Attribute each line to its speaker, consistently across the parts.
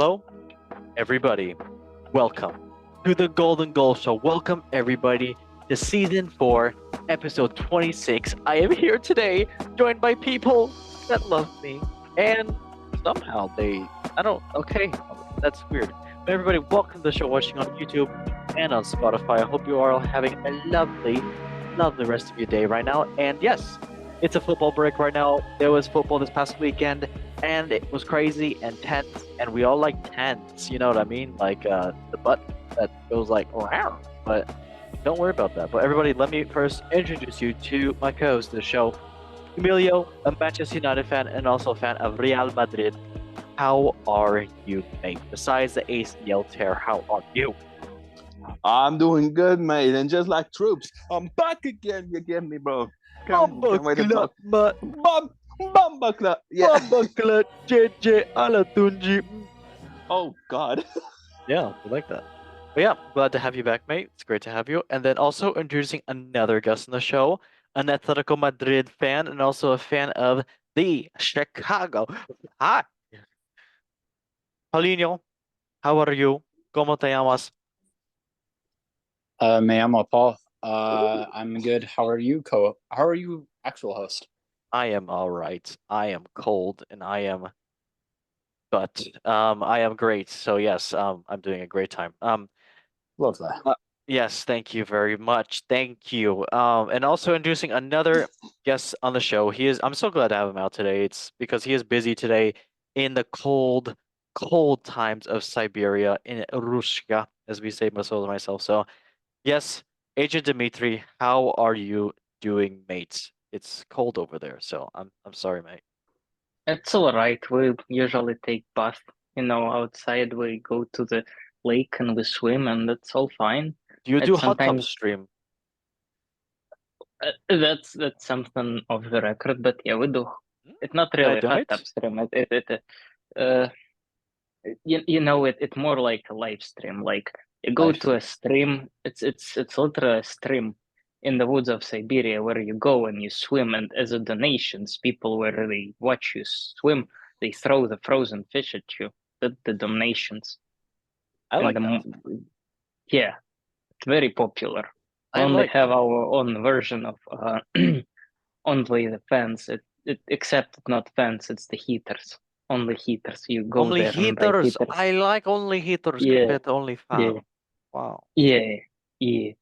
Speaker 1: Hello, everybody. Welcome to the Golden Goal Show. Welcome, everybody, to season 4, episode 26. I am here today, joined by people that love me, and somehow okay, that's weird. But everybody, welcome to the show watching on YouTube and on Spotify. I hope you are all having a lovely, lovely rest of your day right now. And yes, it's a football break right now. There was football this past weekend, and it was crazy and tense, and we all like tense. You know what I mean? Like the butt that goes like wow. But don't worry about that. But everybody, let me first introduce you to my co-host of the show, Emilio, a Manchester United fan and also a fan of Real Madrid. How are you, mate? Besides the ACL tear, how are you?
Speaker 2: I'm doing good, mate. And just like troops, I'm back again. You get me, bro. Can't wait to
Speaker 1: Club,
Speaker 2: talk. Bumba Club. Yeah.
Speaker 1: Club, JJ Alatunji.
Speaker 2: Oh, God.
Speaker 1: Yeah, we like that. But yeah, glad to have you back, mate. It's great to have you. And then also introducing another guest on the show, an Atletico Madrid fan and also a fan of the Chicago. Hi, Paulinho. How are you? ¿Cómo te llamas?
Speaker 3: Me llamo Paul. I'm good. How are you, actual host?
Speaker 1: I am all right. I am cold and but I am great. So yes, I'm doing a great time.
Speaker 3: Love that.
Speaker 1: Yes, thank you very much. Thank you. And also introducing another guest on the show. I'm so glad to have him out today. It's because he is busy today in the cold, cold times of Siberia in Russia, as we say myself. So yes, Agent Dimitri, how are you doing, mate? It's cold over there, so I'm sorry, mate.
Speaker 4: It's all right. We usually take bath, outside. We go to the lake and we swim, and that's all fine.
Speaker 1: Do you do
Speaker 4: It's
Speaker 1: hot tub
Speaker 4: sometimes
Speaker 1: stream?
Speaker 4: that's something off the record, but yeah, we do. It's not
Speaker 1: Can I
Speaker 4: really hot tub
Speaker 1: donate?
Speaker 4: stream. It's more like a live stream. Like you go
Speaker 1: Live
Speaker 4: to a
Speaker 1: stream.
Speaker 4: stream. It's literally a stream in the woods of Siberia where you go and you swim, and as a donations, people where they watch you swim, they throw the frozen fish at you. The donations.
Speaker 1: I
Speaker 4: And
Speaker 1: like that.
Speaker 4: yeah, it's very popular. We
Speaker 1: I
Speaker 4: only
Speaker 1: like
Speaker 4: have
Speaker 1: that.
Speaker 4: our own version of only the fans. Except not fans, it's the heaters. Only heaters. You go
Speaker 1: Only
Speaker 4: there and buy
Speaker 1: heaters.
Speaker 4: heaters.
Speaker 1: I like only heaters
Speaker 4: Yeah,
Speaker 1: compared to only
Speaker 4: yeah,
Speaker 1: fan. Wow.
Speaker 4: yeah, yeah.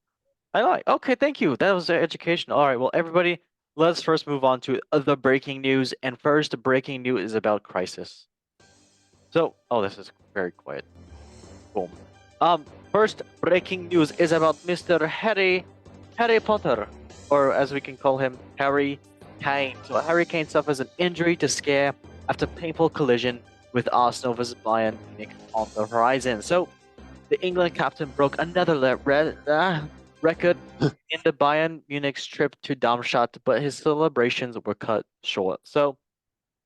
Speaker 1: I like. Okay, thank you. That was education. All right. Well, everybody, let's first move on to the breaking news. And first, the breaking news is about Crisis. So, oh, this is very quiet. Boom. First breaking news is about Mr. Harry Potter, or as we can call him, Harry Kane. So Harry Kane suffers an injury to scare after painful collision with Arsenal vs Bayern Munich on the horizon. So the England captain broke another record in the Bayern Munich's trip to Darmstadt, but his celebrations were cut short. So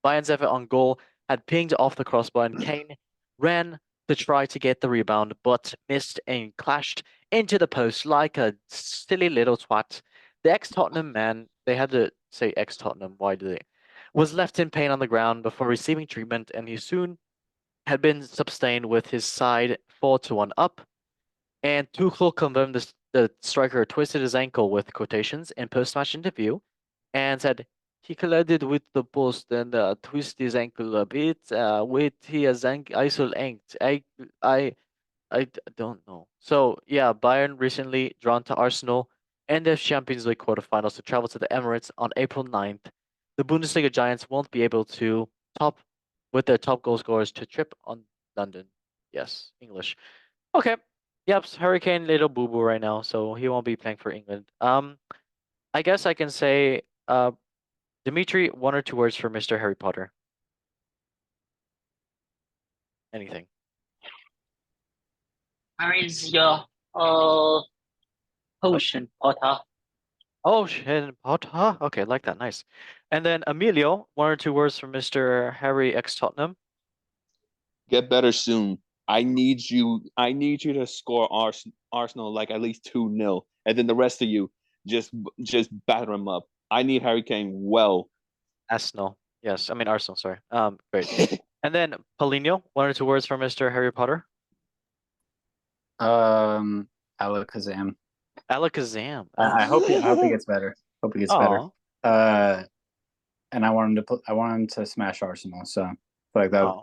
Speaker 1: Bayern's effort on goal had pinged off the crossbar, and Kane ran to try to get the rebound, but missed and clashed into the post like a silly little twat. The ex-Tottenham man, they had to say ex-Tottenham, why do they? Was left in pain on the ground before receiving treatment, and he soon had been sustained with his side 4-1 up. And Tuchel confirmed the striker twisted his ankle with quotations in post-match interview, and said he collided with the post and twisted his ankle a bit. With his ankle inked. I don't know. So yeah, Bayern recently drawn to Arsenal and the Champions League quarterfinals to travel to the Emirates on April 9th. The Bundesliga giants won't be able to top with their top goal scorers to trip on London. Yes, English. Okay. Yep, Hurricane little boo boo right now, so he won't be playing for England. I guess I can say Dimitri, one or two words for Mr. Harry Potter. Anything.
Speaker 4: Where is your potion, Potter?
Speaker 1: Oh shit, Potter. Okay, like that, nice. And then Emilio, one or two words for Mr. Harry ex Tottenham.
Speaker 2: Get better soon. I need you. I need you to score Arsenal like at least 2-0, and then the rest of you just batter him up. I need Harry Kane well.
Speaker 1: Arsenal. Yes, I mean Arsenal, sorry. Great. And then Paulinho, 1 or 2 words from Mr. Harry Potter.
Speaker 3: Alakazam.
Speaker 1: Alakazam.
Speaker 3: I hope he gets better. Hope he gets better.
Speaker 1: Aw.
Speaker 3: And I want him to smash Arsenal. So I feel like
Speaker 1: Oh.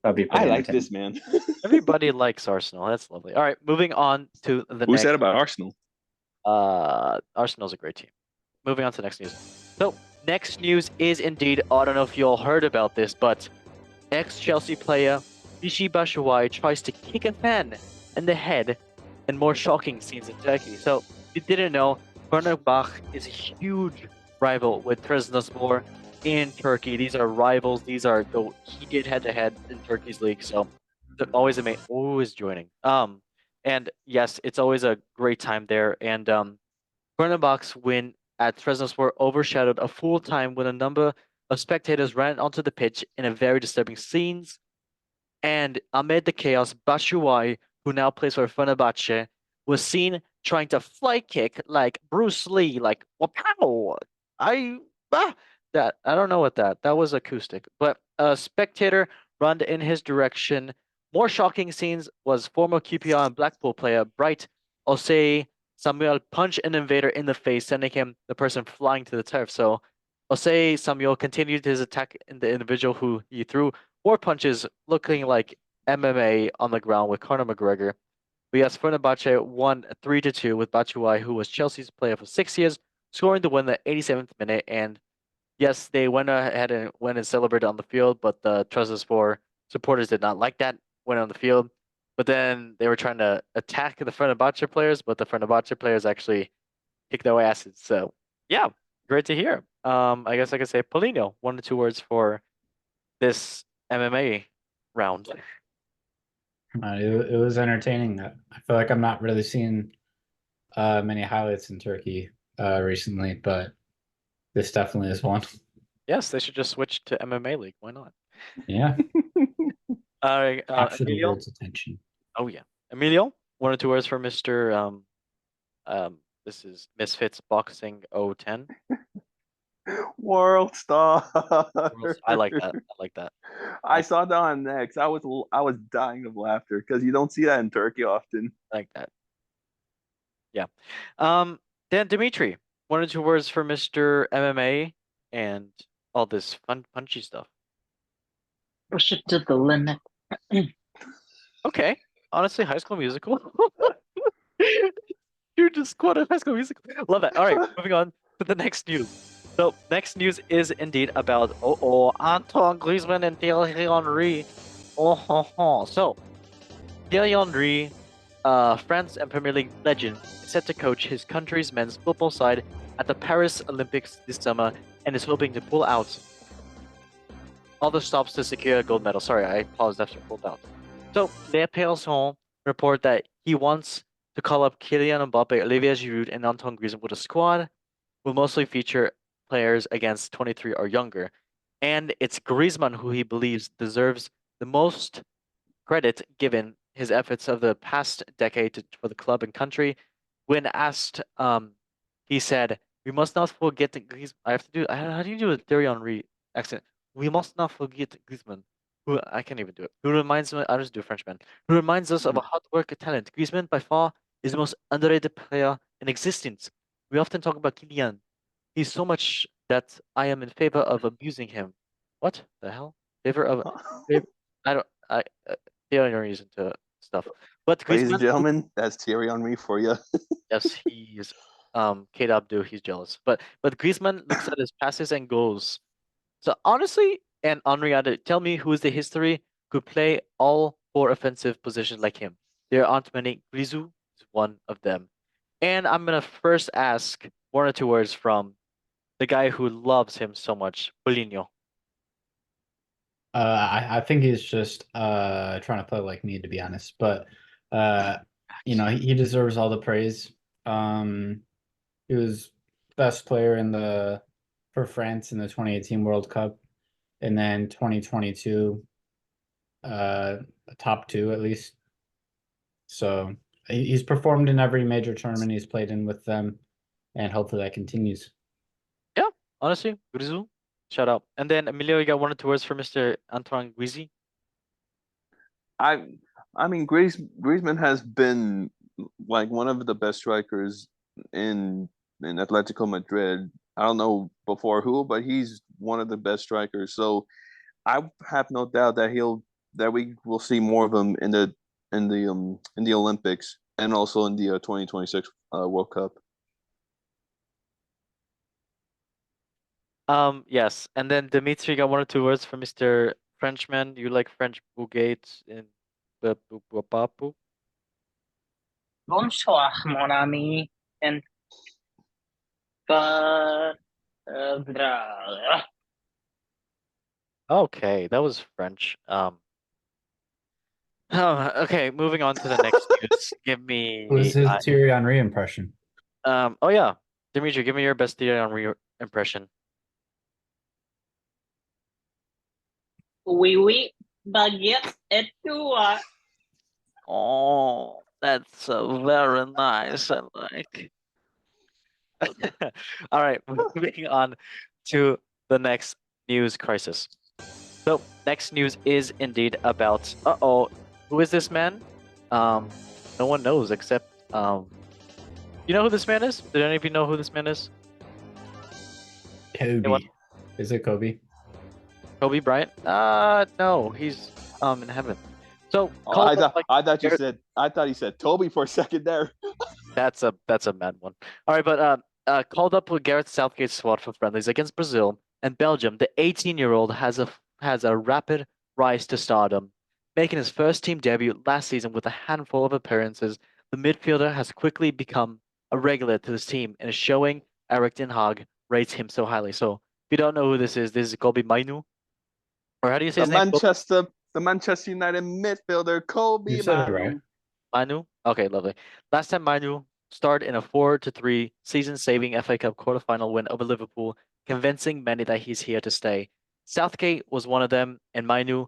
Speaker 3: that'd be
Speaker 2: I
Speaker 3: pretty
Speaker 2: like
Speaker 3: entertaining.
Speaker 2: this, man.
Speaker 1: Everybody likes Arsenal. That's lovely. All right, moving on to the
Speaker 2: Who
Speaker 1: next.
Speaker 2: said about Arsenal?
Speaker 1: Arsenal's a great team. Moving on to the next news. So, next news is indeed, I don't know if you all heard about this, but ex-Chelsea player Michy Batshuayi tries to kick a fan in the head in more shocking scenes in Turkey. So, if you didn't know, Fenerbahce is a huge rival with Trabzonspor in Turkey. These are rivals. These are the heated head-to-head in Turkey's league. So, they're always joining. And yes, it's always a great time there. And Fenerbahce's win at Trabzonspor overshadowed a full time when a number of spectators ran onto the pitch in a very disturbing scenes. And amid the chaos, Batshuayi, who now plays for Fenerbahce, was seen trying to fly kick like Bruce Lee, like wapow. I that I don't know what that was acoustic, but a spectator ran in his direction. More shocking scenes was former QPR and Blackpool player Bright Osei Samuel punch an invader in the face, sending the person flying to the turf. So Osei Samuel continued his attack in the individual who he threw more punches, looking like MMA on the ground with Conor McGregor. But yes, Fenerbahce won 3-2 with Batshuayi, who was Chelsea's player for 6 years, scoring the win in the 87th minute. And yes, they went ahead and went and celebrated on the field, but the Trabzonspor supporters did not like that. Went on the field, but then they were trying to attack the Fenerbahce players, but the Fenerbahce players actually kicked their asses. So yeah, great to hear. I guess I could say Polino, 1 or 2 words for this MMA round.
Speaker 3: It was entertaining. I feel like I'm not really seeing many highlights in Turkey recently, but this definitely is one.
Speaker 1: Yes, they should just switch to MMA League. Why not?
Speaker 3: Yeah,
Speaker 1: All right,
Speaker 3: capture the
Speaker 1: Emilio.
Speaker 3: world's attention.
Speaker 1: Oh yeah, Emilio. 1 or 2 words for Mr. This is Misfits Boxing 010.
Speaker 2: World Star.
Speaker 1: I like that. I like that.
Speaker 2: I saw that on Next. I was dying of laughter because you don't see that in Turkey often.
Speaker 1: I like that. Yeah. Then Dimitri. 1 or 2 words for Mr. MMA and all this fun punchy stuff.
Speaker 4: Push it to the limit.
Speaker 1: Okay. Honestly, High School Musical. You just quoted High School Musical. Love that. All right, moving on to the next news. So next news is indeed about Antoine Griezmann and Thierry Henry. So Thierry Henry, France and Premier League legend, is set to coach his country's men's football side at the Paris Olympics this summer and is hoping to pull out all the stops to secure a gold medal. Sorry, I paused after pulled out. So Les Persons report that he wants to call up Kylian Mbappe, Olivier Giroud, and Antoine Griezmann with a squad will mostly feature players against 23 or younger. And it's Griezmann who he believes deserves the most credit given his efforts of the past decade for the club and country. When asked, he said, "We must not forget Griezmann." I have to do. How do you do a Thierry Henry accent? We must not forget Griezmann, who I can't even do it. Who reminds me? I'll just do Frenchman. Who reminds us of a hard worker talent. Griezmann, by far, is the most underrated player in existence. We often talk about Kylian. He's so much that I am in favor of abusing him. What the hell? Favor of? I don't. Thierry Henry is into stuff, but
Speaker 2: Ladies and
Speaker 1: Griezmann.
Speaker 2: gentlemen, that's Thierry Henry for you.
Speaker 1: Yes, he is. Kate Abdu, he's jealous. But Griezmann looks at his passes and goals. So honestly, and Henri, tell me who is the history could play all 4 offensive positions like him. There aren't many. Grisou is one of them. And I'm gonna first ask 1 or 2 words from the guy who loves him so much, Paulinho.
Speaker 3: I think he's just trying to play like me, to be honest. But he deserves all the praise. He was best player for France in the 2018 World Cup, and then 2022, top 2 at least. So he's performed in every major tournament he's played in with them, and hopefully that continues.
Speaker 1: Yeah, honestly, Grisou. Shout out. And then Emilio, you got 1 or 2 words for Mr. Antoine Guizy?
Speaker 2: I I mean Griezmann has been like one of the best strikers in Atletico Madrid. I don't know before who, but he's one of the best strikers. So I have no doubt that we will see more of him in the Olympics and also in the 2026 World Cup.
Speaker 1: Yes. And then Dimitri got 1 or 2 words for Mr. Frenchman. You like French bougates in the Papu?
Speaker 4: Bonsoir, mon ami, and uh,
Speaker 1: Okay, that was French. Okay, moving on to the next news. Give
Speaker 3: What was
Speaker 1: me
Speaker 3: his Thierry Henry impression?
Speaker 1: oh yeah. Dimitri, give me your best Thierry Henry impression.
Speaker 4: oui, oui, baguette et toi.
Speaker 1: Oh, that's very nice. I like. All right, moving on to the next news crisis. So, next news is indeed about, who is this man? No one knows except, you know who this man is? Did any of you know who this man is?
Speaker 3: Kobe. Is it Kobe?
Speaker 1: Kobe Bryant? No, he's in heaven. So,
Speaker 2: Oh, I thought he said Toby for a second there.
Speaker 1: That's a mad one. All right, but called up with Gareth Southgate's squad for friendlies against Brazil and Belgium. The 18-year-old has a rapid rise to stardom, making his first team debut last season with a handful of appearances. The midfielder has quickly become a regular to this team and is showing Eric Ten Hag rates him so highly. So, if you don't know who this is Kobe Mainu, or how do you say
Speaker 2: The
Speaker 1: his name?
Speaker 2: Manchester United midfielder Kobe
Speaker 3: You said it right.
Speaker 2: Manu.
Speaker 1: Manu? Okay, lovely. Last time Manu starred in a 4-3 season-saving FA Cup quarter-final win over Liverpool, convincing many that he's here to stay. Southgate was one of them, and Manu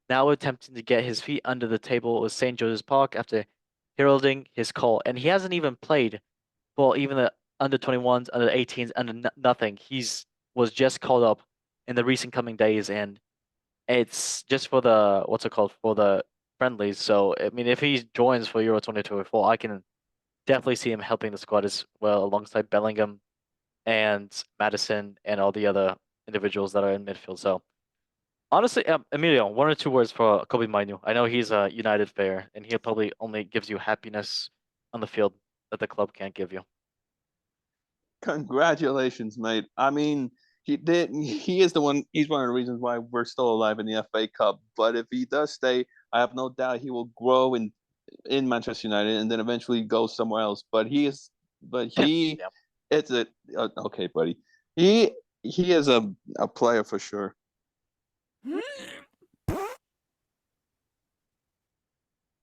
Speaker 1: now attempting to get his feet under the table with St. George's Park after heralding his call. And he hasn't even played for even the under 21s, under 18s, under nothing. He's was just called up in the recent coming days, and it's just for the what's it called, for the friendlies. So I mean, if he joins for Euro 2024, I can definitely see him helping the squad as well alongside Bellingham and Madison and all the other individuals that are in midfield. So honestly, Emilio, 1 or 2 words for Kobe Mainu. I know he's a United player, and he probably only gives you happiness on the field that the club can't give you.
Speaker 2: Congratulations, mate. I mean, he did. He is the one. He's one of the reasons why we're still alive in the FA Cup. But if he does stay, I have no doubt he will grow in Manchester United and then eventually go somewhere else. But he is. But he,
Speaker 1: Yeah.
Speaker 2: it's a okay, buddy. He he is a player for sure.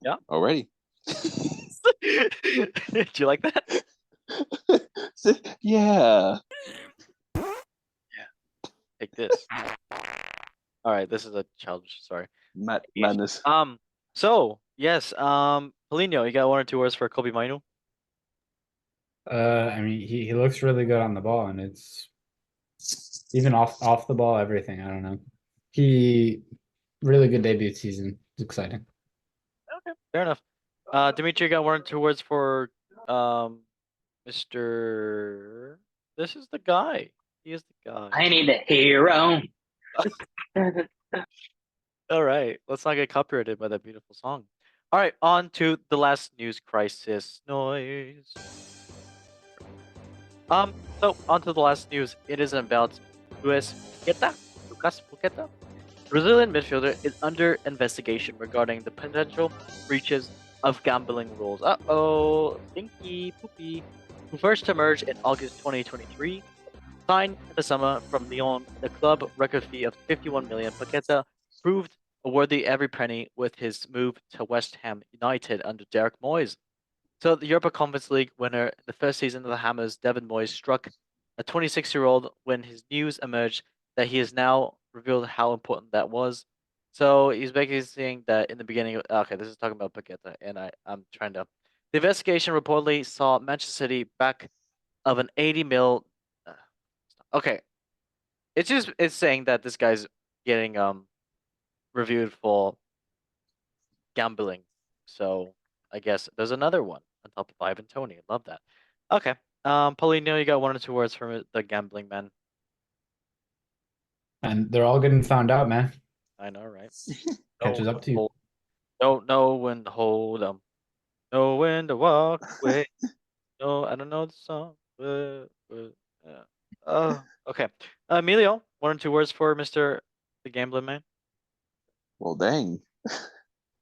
Speaker 1: Yeah.
Speaker 2: Already.
Speaker 1: Do you like that?
Speaker 2: Yeah.
Speaker 1: Take this. All right, this is a challenge. Sorry.
Speaker 2: Madness.
Speaker 1: So yes, Paulinho, you got 1 or 2 words for Kobe Mainu?
Speaker 3: I mean, he looks really good on the ball, and it's even off the ball, everything. I don't know. He really good debut season. It's exciting.
Speaker 1: Okay, fair enough. Dimitri, you got 1 or 2 words for Mr. This is the guy. He is the guy.
Speaker 4: I need a hero.
Speaker 1: All right, let's not get copyrighted by that beautiful song. All right, on to the last news crisis noise. So on to the last news. It is about Lucas Paqueta. Brazilian midfielder is under investigation regarding the potential breaches of gambling rules. Uh-oh, stinky poopy. Who first emerged in August 2023, signed in the summer from Lyon, the club record fee of 51 million. Paqueta proved worthy every penny with his move to West Ham United under Derek Moyes. So the Europa Conference League winner, the first season of the Hammers, Devin Moyes struck a 26-year-old when his news emerged that he has now revealed how important that was. So he's basically saying that in the beginning, okay, this is talking about Paqueta, and I'm trying to. The investigation reportedly saw Manchester City back of an 80 mil. Okay, it's saying that this guy's getting reviewed for gambling. So I guess there's another one on top of Ivan Tony. Love that. Okay. Paulino, you got 1 or 2 words from the gambling man.
Speaker 3: And they're all getting found out, man.
Speaker 1: I know, right?
Speaker 3: Catches up to you.
Speaker 1: Don't know when to hold 'em. Know when to walk away. No, I don't know the song. Okay. Emilio, 1 or 2 words for Mr. the Gambling Man.
Speaker 2: Well, dang.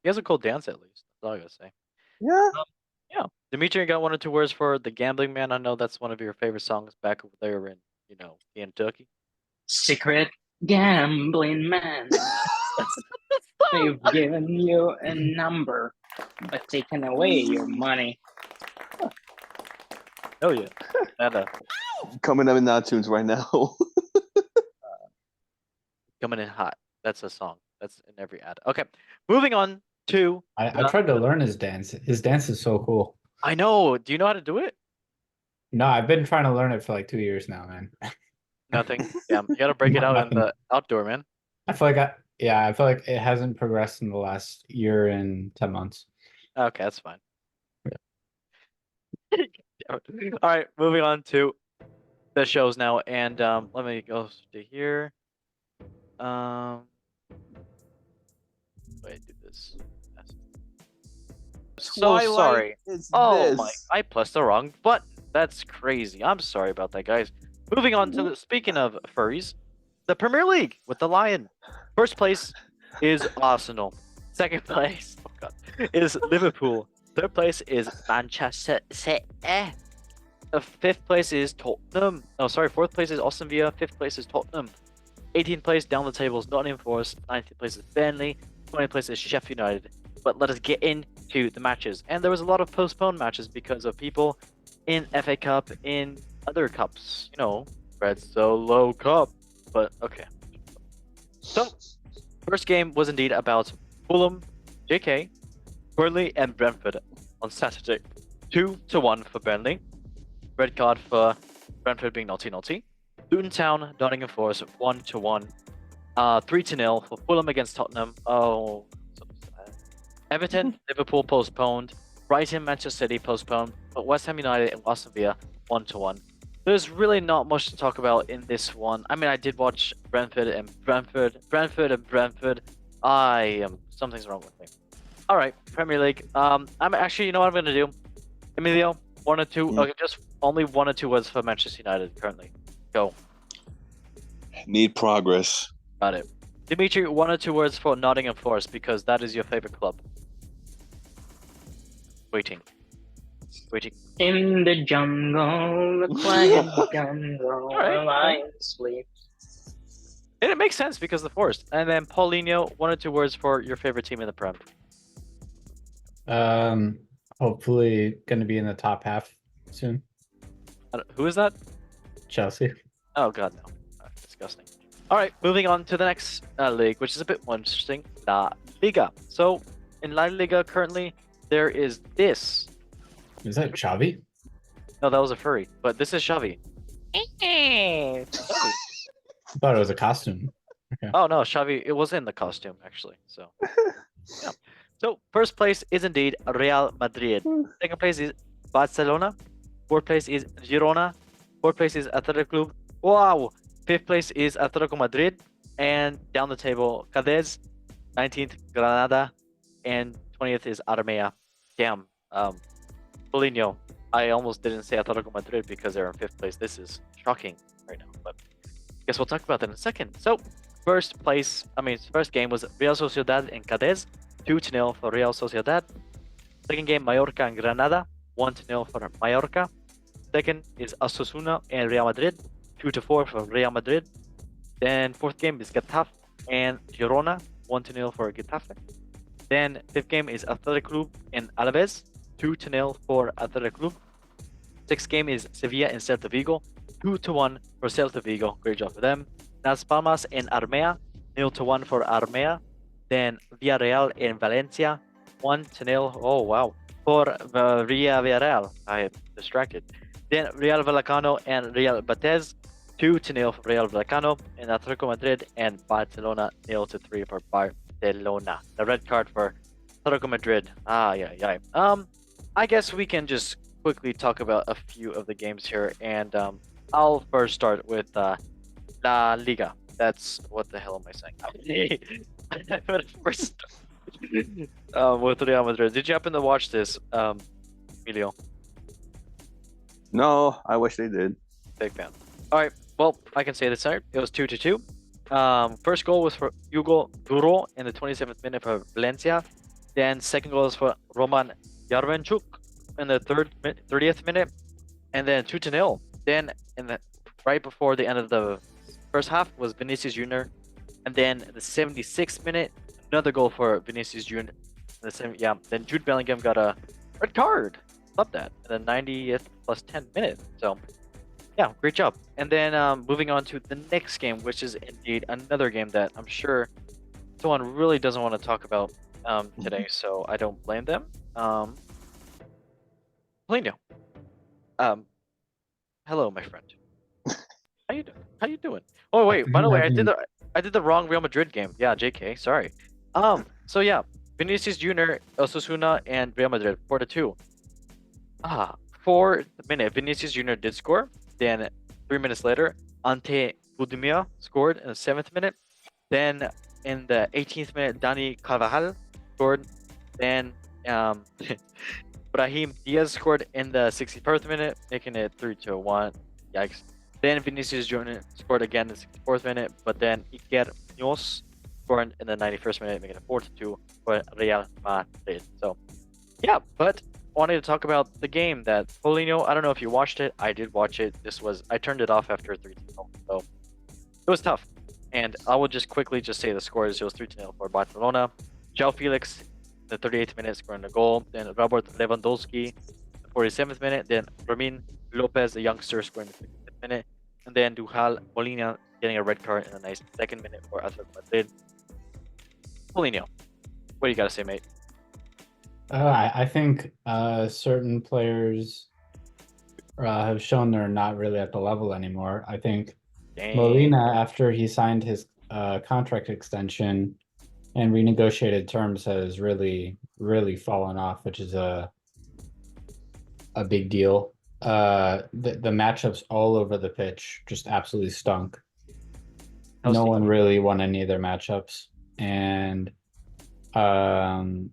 Speaker 1: He has a cool dance at least. That's all I gotta say.
Speaker 2: Yeah.
Speaker 1: Yeah. Dimitri got 1 or 2 words for the Gambling Man. I know that's one of your favorite songs back over there in, Kentucky.
Speaker 4: Secret gambling man. They've given you a number, but taken away your money.
Speaker 1: Oh yeah. That
Speaker 2: Coming up in iTunes right now.
Speaker 1: coming in hot. That's a song. That's in every ad. Okay. Moving on to
Speaker 3: I tried to learn his dance. His dance is so cool.
Speaker 1: I know. Do you know how to do it?
Speaker 3: No, I've been trying to learn it for like 2 years now, man.
Speaker 1: Nothing. Yeah, you gotta break it out in
Speaker 3: Nothing.
Speaker 1: the outdoor, man.
Speaker 3: I feel like it hasn't progressed in the last year and 10 months.
Speaker 1: Okay, that's fine. All right, moving on to the shows now, and let me go to here. Wait, do this. So sorry. Oh my! I pressed the wrong button. That's crazy. I'm sorry about that, guys. Moving on to speaking of furries, the Premier League with the Lion. First place is Arsenal. Second place, oh God, is Liverpool. Third place is Manchester City. Fifth place is Tottenham. Oh, sorry. Fourth place is Aston Villa. Fifth place is Tottenham. 18th place down the table is Nottingham Forest. 19th place is Burnley. 20th place is Sheffield United. But let us get into the matches. And there was a lot of postponed matches because of people in FA Cup, in other cups. Red Solo Cup. But okay. So, first game was indeed about Fulham, JK, Burnley, and Brentford on Saturday. 2-1 for Burnley. Red card for Brentford being naughty. Luton Town, Nottingham Forest 1-1. 3-0 for Fulham against Tottenham. Oh, so sad. Everton, Liverpool postponed. Brighton, Manchester City postponed. But West Ham United and Aston Villa 1-1. There's really not much to talk about in this one. I mean, I did watch Brentford. Something's wrong with me. All right, Premier League. I'm actually, you know what I'm gonna do, Emilio. 1 or 2. Okay, just only 1 or 2 words for Manchester United currently. Go.
Speaker 2: Need progress.
Speaker 1: Got it. Dimitri, 1 or 2 words for Nottingham Forest because that is your favorite club. Waiting.
Speaker 4: In the jungle, the quiet jungle,
Speaker 1: Alright.
Speaker 4: the lion sleeps.
Speaker 1: And it makes sense because of the Forest. And then Paulinho, 1 or 2 words for your favorite team in the Prem.
Speaker 3: Hopefully going to be in the top half soon.
Speaker 1: Who is that?
Speaker 3: Chelsea.
Speaker 1: Oh God, no. Disgusting. All right, moving on to the next league, which is a bit more interesting, La Liga. So in La Liga currently, there is this.
Speaker 3: Is that Xavi?
Speaker 1: No, that was a furry, but this is Xavi.
Speaker 3: I thought it was a costume.
Speaker 1: Oh no, Xavi, it was in the costume actually. So yeah. So first place is indeed Real Madrid. Second place is Barcelona. Fourth place is Girona. Fourth place is Athletic Club. Wow. Fifth place is Atletico Madrid. And down the table, Cadiz. 19th, Granada. And 20th is Armea. Damn. Paulinho, I almost didn't say Atletico Madrid because they're in 5th place. This is shocking right now. But I guess we'll talk about that in a second. So first game was Real Sociedad and Cadiz. 2-0 for Real Sociedad. Second game, Mallorca and Granada. 1-0 for Mallorca. Second is Osasuna and Real Madrid. 2-4 for Real Madrid. Then fourth game is Getafe and Girona. 1-0 for Getafe. Then fifth game is Athletic Club and Alaves. 2-0 for Athletic Club. Sixth game is Sevilla and Celta Vigo. 2-1 for Celta Vigo. Great job for them. Las Palmas and Armea. 0-1 for Armea. Then Villarreal and Valencia. 1-0. Oh wow. For Villarreal. I am distracted. Then Real Vallecano and Real Betis. 2-0 for Real Vallecano, and Atletico Madrid and Barcelona 0-3 for Barcelona. The red card for Atletico Madrid. Yeah. I guess we can just quickly talk about a few of the games here, and I'll first start with La Liga. That's what the hell am I saying? First, with Real Madrid. Did you happen to watch this, Emilio?
Speaker 2: No, I wish they did.
Speaker 1: Big fan. All right. Well, I can say this here. It was 2-2. First goal was for Hugo Duro in the 27th minute for Valencia. Then second goal was for Roman Yarvenchuk in the 30th minute, and then 2-0. Then right before the end of the first half was Vinicius Junior, and then the 76th minute, another goal for Vinicius Junior. Then Jude Bellingham got a red card. Love that. And the 90th plus 10 minute. So yeah, great job. And then moving on to the next game, which is indeed another game that I'm sure someone really doesn't want to talk about today, so I don't blame them. Polino. Hello, my friend. How you doing? Oh wait, by the way, I did the wrong Real Madrid game. Yeah, JK, sorry. So yeah, Vinicius Junior, Osasuna, and Real Madrid 4-2. 4th minute, Vinicius Junior did score. Then 3 minutes later, Ante Budimia scored in the 7th minute. Then in the 18th minute, Dani Carvajal scored. Then Brahim Diaz scored in the 61st minute, making it 3-1. Yikes. Then Vinicius Junior scored again in the 64th minute, but then Iker Munoz scored in the 91st minute, making it 4-2 for Real Madrid. So yeah, but wanted to talk about the game that Polino, I don't know if you watched it. I did watch it. I turned it off after 3-0, so it was tough. And I will just quickly say the scores. It was 3-0 for Barcelona. João Felix, the 38th minute, scoring the goal. Then Robert Lewandowski, the 47th minute. Then Ramin Lopez, the youngster, scoring the 55th minute. And then Duhal Molina getting a red card in the 92nd minute for Atletico Madrid. Polino, what do you got to say, mate?
Speaker 3: I think certain players have shown they're not really at the level anymore. I think Molina, after he signed his contract extension and renegotiated terms, has really fallen off, which is a big deal. The matchups all over the pitch just absolutely stunk. No one really won any of their matchups, and Atletico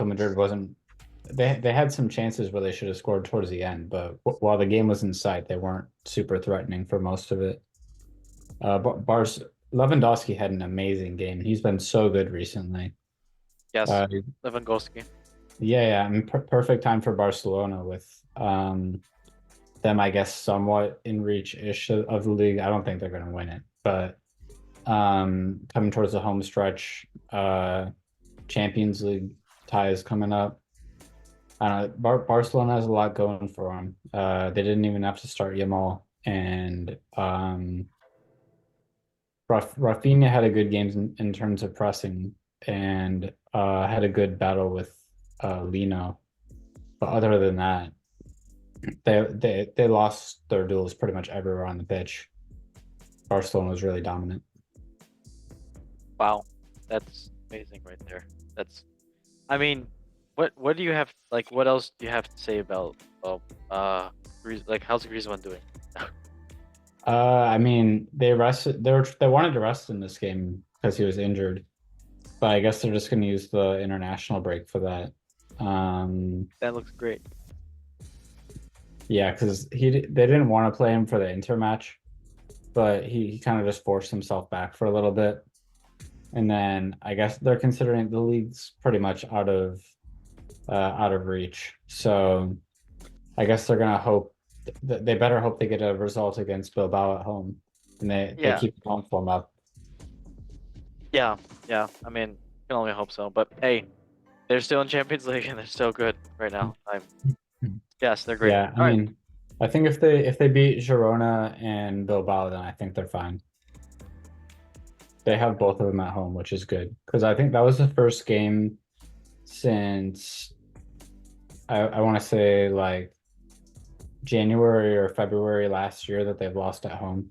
Speaker 3: Madrid wasn't. They had some chances where they should have scored towards the end, but while the game was in sight, they weren't super threatening for most of it. Lewandowski had an amazing game. He's been so good recently.
Speaker 1: Yes, Lewandowski.
Speaker 3: Yeah. I mean, perfect time for Barcelona with them, I guess, somewhat in reach-ish of the league. I don't think they're going to win it, but coming towards the home stretch, Champions League ties coming up. Barcelona has a lot going for them. They didn't even have to start Yamal, and Rafinha had a good game in terms of pressing, and had a good battle with Lino. But other than that, they lost their duels pretty much everywhere on the pitch. Barcelona was really dominant.
Speaker 1: Wow, that's amazing right there. I mean, what do you have, like, what else do you have to say about like, how's Griezmann doing?
Speaker 3: I mean, they wanted to rest in this game because he was injured, but I guess they're just going to use the international break for that.
Speaker 1: That looks great.
Speaker 3: Yeah, because they didn't want to play him for the Inter match, but he kind of just forced himself back for a little bit. And then I guess they're considering the league's pretty much out of reach. So I guess they're gonna hope they better hope they get a result against Bilbao at home, and they keep the home form up.
Speaker 1: Yeah. I mean, can only hope so. But hey, they're still in Champions League and they're still good right now. Yes, they're great.
Speaker 3: Yeah, I mean, I think if they beat Girona and Bilbao, then I think they're fine. They have both of them at home, which is good, because I think that was the first game since I want to say like January or February last year that they've lost at home.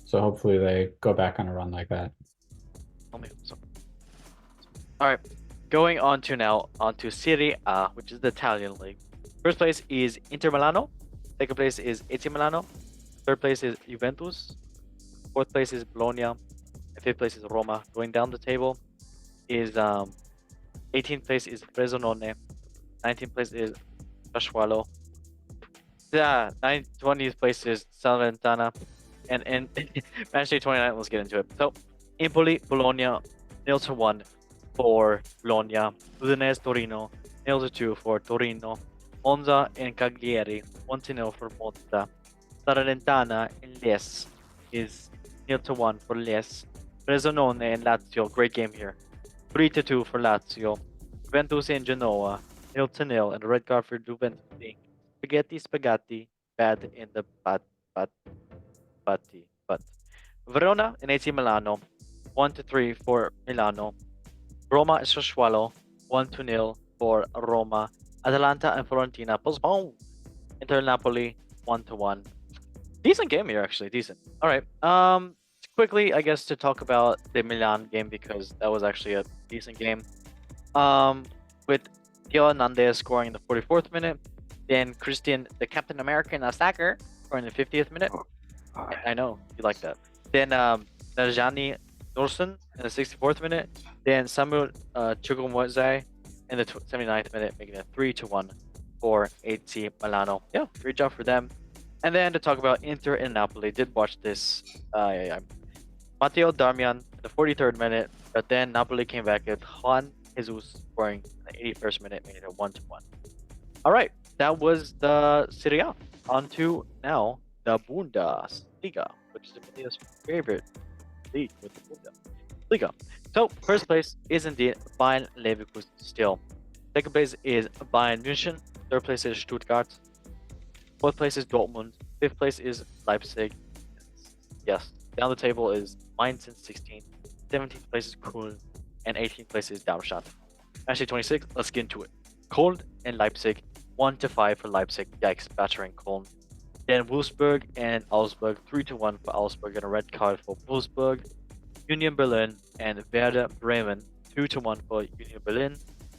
Speaker 3: So hopefully they go back on a run like that.
Speaker 1: Only hope so. All right, going on to Serie A, which is the Italian league. First place is Inter Milano. Second place is AC Milano. Third place is Juventus. Fourth place is Bologna. And fifth place is Roma. Going down the table is 18th place is Frosinone. 19th place is Sassuolo. 20th place is Salernitana. And match day 29, let's get into it. So, Empoli, Bologna, 0-1 for Bologna. Udinese, Torino, 0-2 for Torino. Monza and Cagliari, 1-0 for Monza. Salernitana and Lecce is 0-1 for Lecce. Frosinone and Lazio, great game here. 3-2 for Lazio. Juventus and Genoa, 0-0, and a red card for Juventus. Spaghetti, bad in the but. Verona and AC Milano, 1-3 for Milano. Roma and Sassuolo, 1-0 for Roma. Atalanta and Fiorentina postponed. Inter Napoli, 1-1. Decent game here, actually. Decent. All right. Quickly, I guess, to talk about the Milan game because that was actually a decent game. With Theo Hernandez scoring in the 44th minute, then Christian, the Captain American soccer, scoring in the 50th minute. I know you like that. Then Najani Dorson in the 64th minute. Then Samuel Chukwuemeka in the 79th minute, making it 3-1 for AC Milano. Yeah, great job for them. And then to talk about Inter and Napoli, did watch this. Matteo Darmian in the 43rd minute, but then Napoli came back with Juan Jesus scoring in the 81st minute, making it 1-1. All right, that was the Serie A. On to now the Bundesliga, which is Emilia's favorite league with the Bundesliga. So first place is indeed Bayern Leverkusen still. Second place is Bayern München. Third place is Stuttgart. Fourth place is Dortmund. Fifth place is Leipzig. Yes, down the table is Mainz in 16th. 17th place is Köln. And 18th place is Darmstadt. Actually 26, let's get into it. Köln and Leipzig, 1-5 for Leipzig. Yikes, battering Köln. Then Wolfsburg and Augsburg, 3-1 for Augsburg and a red card for Wolfsburg. Union Berlin and Werder Bremen, 2-1 for Union Berlin.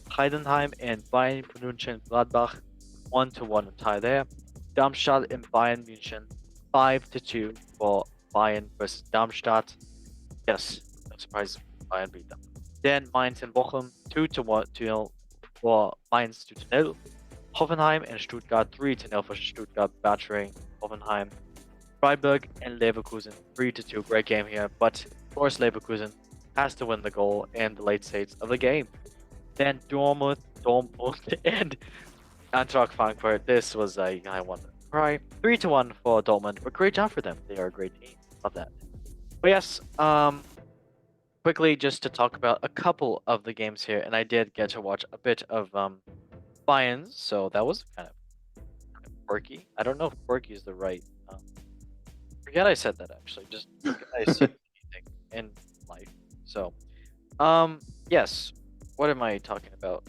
Speaker 1: Heidenheim and Bayern München Gladbach, 1-1 tie there. Darmstadt and Bayern München, 5-2 for Bayern versus Darmstadt. Yes, no surprise, Bayern beat them. Then Mainz and Bochum, 2-1 for Mainz, 2-0. Hoffenheim and Stuttgart, 3-0 for Stuttgart, battering Hoffenheim. Freiburg and Leverkusen, 3-2. Great game here, but of course Leverkusen has to win the goal in the late stages of the game. Then Dortmund and Eintracht Frankfurt. This was I want to cry. 3-1 for Dortmund, but great job for them. They are a great team. Love that. But yes, quickly just to talk about a couple of the games here, and I did get to watch a bit of Bayern's, so that was kind of quirky. I don't know if quirky is the right. Forget I said that actually. Just forget I said anything in life. So, yes. What am I talking about?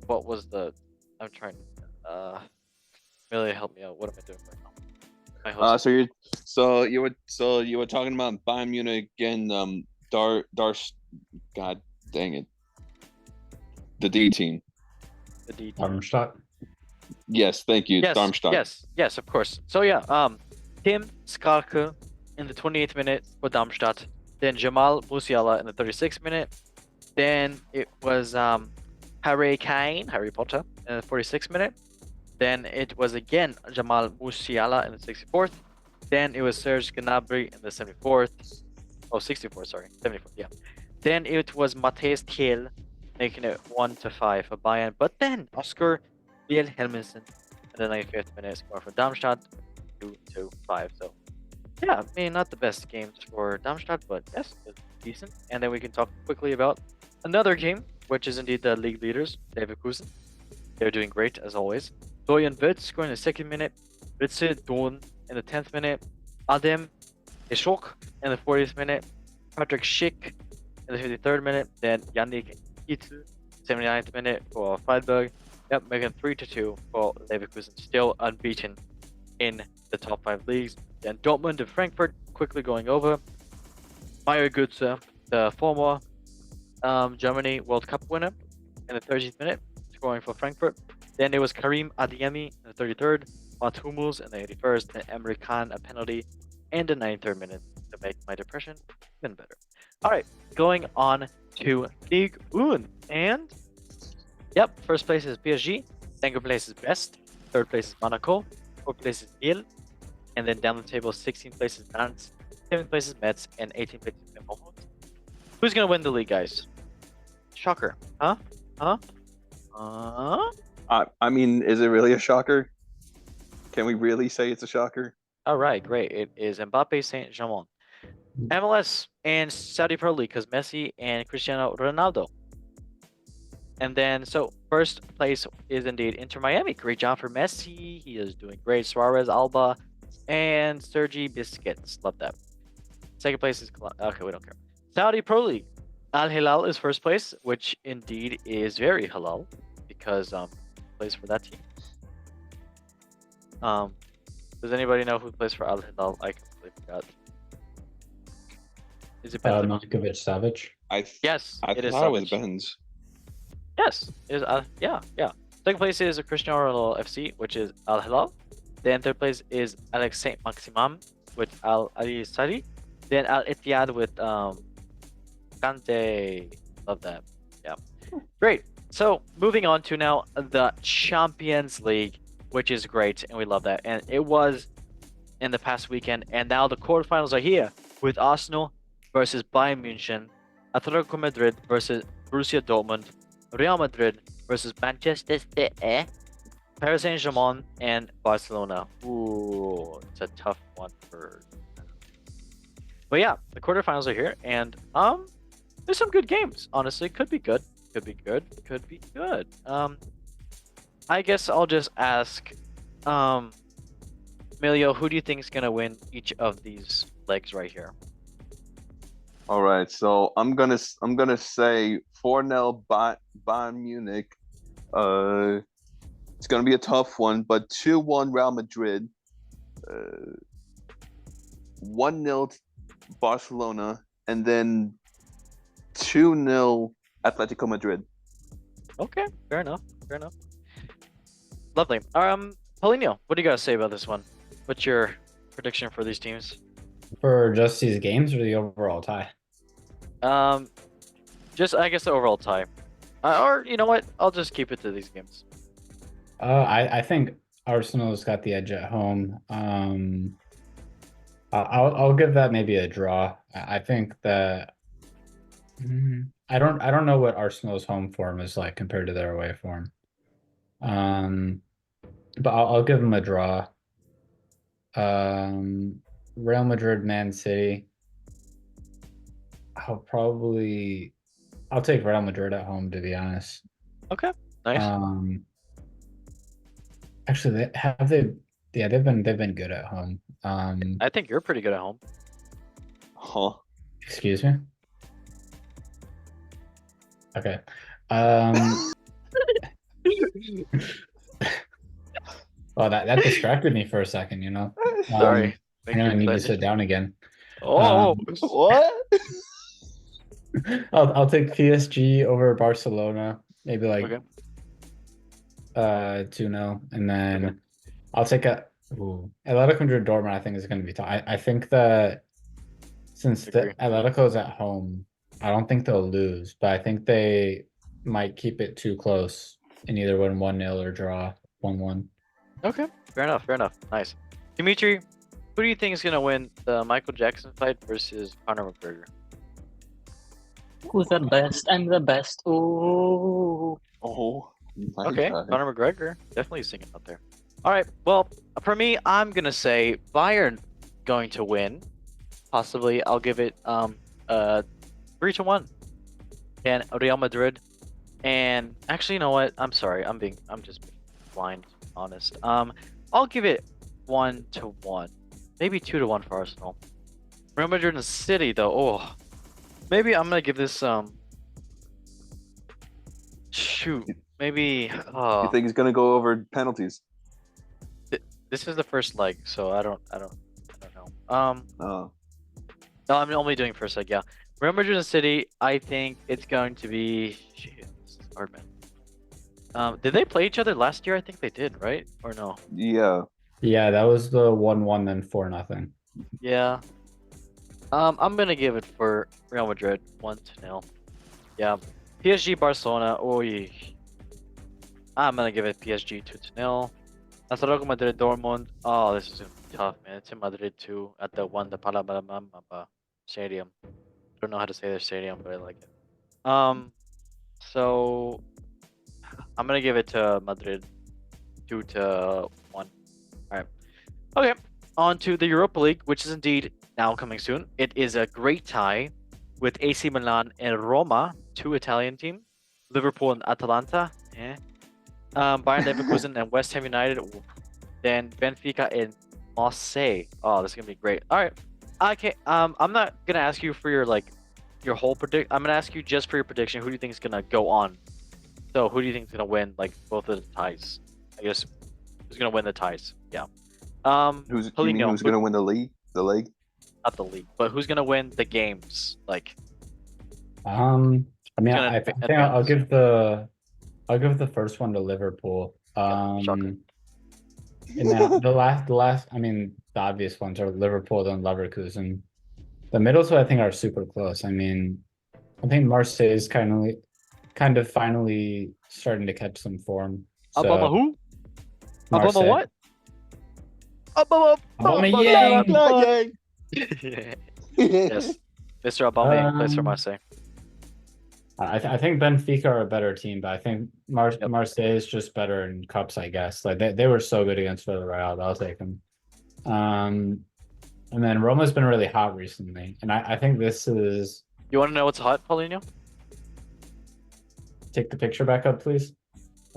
Speaker 1: What was the? I'm trying. Really help me out. What am I doing right now? My host.
Speaker 2: So you were talking about Bayern Munich and God dang it, the D team.
Speaker 1: The D team.
Speaker 3: Darmstadt.
Speaker 2: Yes, thank you,
Speaker 1: Yes,
Speaker 2: Darmstadt.
Speaker 1: yes, of course. So yeah, Tim Skarke in the 28th minute for Darmstadt. Then Jamal Musiala in the 36th minute. Then it was Kane, Harry Potter, in the 46th minute. Then it was again Jamal Musiala in the 64th. Then it was Serge Gnabry in the 74th. Oh, 64th, sorry. 74th, yeah. Then it was Matthias Thiel making it 1-5 for Bayern. But then Oscar Wilhelmsen in the 95th minute score for Darmstadt, 2-5. So yeah, I mean, not the best games for Darmstadt, but yes, it's decent. And then we can talk quickly about another game, which is indeed the league leaders, Leverkusen. They're doing great as always. Dojan Wirtz scoring in the 2nd minute, Ritze Doan in the 10th minute, Adem Ishok in the 40th minute, Patrick Schick in the 53rd minute, then Yannick Kittel, 79th minute for Freiburg, Yep, making 3-2 for Leverkusen, still unbeaten in the top 5 leagues. Then Dortmund and Frankfurt quickly going over. Mario Götze, the former Germany World Cup winner, in the 30th minute, scoring for Frankfurt. Then there was Karim Adeyemi in the 33rd, Mats Hummels in the 81st, and Emre Can a penalty in the 93rd minute to make my depression even better. All right, going on to Ligue 1. And, yep, first place is PSG, second place is Brest, third place is Monaco, fourth place is Lille, and then down the table, 16th place is Nantes, 7th place is Metz, and 18th place is Clermont. Who's going to win the league, guys? Shocker. Huh?
Speaker 2: I mean, is it really a shocker? Can we really say it's a shocker?
Speaker 1: All right, great. It is Mbappe Saint-Germain. MLS and Saudi Pro League, because Messi and Cristiano Ronaldo. And then, so first place is indeed Inter Miami. Great job for Messi. He is doing great. Suarez, Alba, and Sergi Busquets. Love that. Second place is okay. We don't care. Saudi Pro League. Al Hilal is first place, which indeed is very halal because plays for that team. Does anybody know who plays for Al Hilal? I completely forgot. Is it Ben?
Speaker 3: Milinkovic Savic.
Speaker 1: Yes,
Speaker 2: I
Speaker 1: it is
Speaker 2: thought it was
Speaker 1: Savic.
Speaker 2: Benz.
Speaker 1: Yes, it is. Yeah. Second place is Cristiano Ronaldo FC, which is Al Hilal. Then third place is Alex Saint Maximum with Al Ali Sadi. Then Al Ittihad with Kante. Love that. Yeah. Great. So moving on to now the Champions League, which is great, and we love that. And it was in the past weekend, and now the quarterfinals are here with Arsenal versus Bayern München, Atletico Madrid versus Borussia Dortmund, Real Madrid versus Manchester City, Paris Saint-Germain, and Barcelona. Ooh, it's a tough one for. But yeah, the quarterfinals are here, and there's some good games. Honestly, could be good. Could be good. Could be good. I guess I'll just ask, Emilio, who do you think is gonna win each of these legs right here?
Speaker 2: All right, so I'm gonna say 4-0 Bayern Munich. It's gonna be a tough one, but 2-1 Real Madrid. 1-0 Barcelona, and then 2-0 Atletico Madrid.
Speaker 1: Okay, fair enough. Fair enough. Lovely. Paulinho, what do you gotta say about this one? What's your prediction for these teams?
Speaker 3: For just these games or the overall tie?
Speaker 1: Just I guess the overall tie. Or you know what? I'll just keep it to these games.
Speaker 3: I think Arsenal's got the edge at home. I'll give that maybe a draw. I think that I don't know what Arsenal's home form is like compared to their away form. But I'll give them a draw. Real Madrid, Man City. I'll take Real Madrid at home, to be honest.
Speaker 1: Okay, nice.
Speaker 3: Actually, they've been good at home.
Speaker 1: I think you're pretty good at home.
Speaker 2: Huh?
Speaker 3: Excuse me. Okay. Well, that distracted me for a second, you know.
Speaker 1: Sorry.
Speaker 3: I need to sit down again.
Speaker 1: Oh,
Speaker 2: What?
Speaker 3: I'll take PSG over Barcelona, maybe like
Speaker 1: okay.
Speaker 3: 2-0, and then I'll take Atletico Madrid Dortmund. I think is going to be tough. I think that since
Speaker 1: Agree.
Speaker 3: the Atletico is at home, I don't think they'll lose, but I think they might keep it too close and either win 1-0 or draw 1-1.
Speaker 1: Okay, fair enough. Nice. Dimitri, who do you think is gonna win the Michael Jackson fight versus Conor McGregor?
Speaker 4: Who's the best? I'm the best. Ooh.
Speaker 2: Oh. My
Speaker 1: Okay,
Speaker 2: God.
Speaker 1: Conor McGregor, definitely singing out there. All right, well, for me, I'm gonna say Bayern going to win. Possibly, I'll give it 3-1. And Real Madrid, and actually, you know what? I'm sorry, I'm just being blind, honest. I'll give it 1-1, maybe 2-1 for Arsenal. Real Madrid and City, though. Oh, maybe I'm gonna give this shoot. maybe.
Speaker 2: You think he's gonna go over penalties?
Speaker 1: This is the first leg, so I don't know.
Speaker 2: Oh,
Speaker 1: No, I'm only doing first leg. Yeah, Real Madrid and City. I think it's going to be. Shit, this is hard, man. Did they play each other last year? I think they did, right? Or no?
Speaker 2: yeah.
Speaker 3: Yeah, that was the 1-1 then 4-0.
Speaker 1: Yeah. I'm gonna give it for Real Madrid 1-0. Yeah. PSG Barcelona. Oy. I'm gonna give it PSG 2-0. Atletico Madrid Dortmund. Oh, this is gonna be tough, man. It's in Madrid too, at the Palabamamba Stadium. I don't know how to say their stadium, but I like it. So I'm gonna give it to Madrid 2-1. All right. Okay. On to the Europa League, which is indeed now coming soon. It is a great tie with AC Milan and Roma, two Italian teams. Liverpool and Atalanta. Bayern Leverkusen and West Ham United. Then Benfica and Marseille. Oh, this is gonna be great. All right. Okay. I'm not gonna ask you for your whole predict. I'm gonna ask you just for your prediction. Who do you think is gonna go on? So who do you think is gonna win both of the ties? I guess who's gonna win the ties? Yeah.
Speaker 2: Who's gonna win the league? The league?
Speaker 1: Not the league, but who's gonna win the games?
Speaker 3: I mean, I think I'll give the first one to Liverpool.
Speaker 1: Shocker.
Speaker 3: And then the last, I mean, the obvious ones are Liverpool and Leverkusen. The middle two, I think, are super close. I mean, I think Marseille is kind of finally starting to catch some form.
Speaker 1: Abama who?
Speaker 3: Marseille.
Speaker 1: Abama what? Abama
Speaker 3: Yang.
Speaker 1: Yes, Mr. Abama plays for Marseille.
Speaker 3: I think Benfica are a better team, but I think Marseille is just better in cups, I guess. Like they were so good against Villarreal, I'll take them. And then Roma's been really hot recently, and I think this is.
Speaker 1: You want to know what's hot, Paulinho?
Speaker 3: Take the picture back up, please.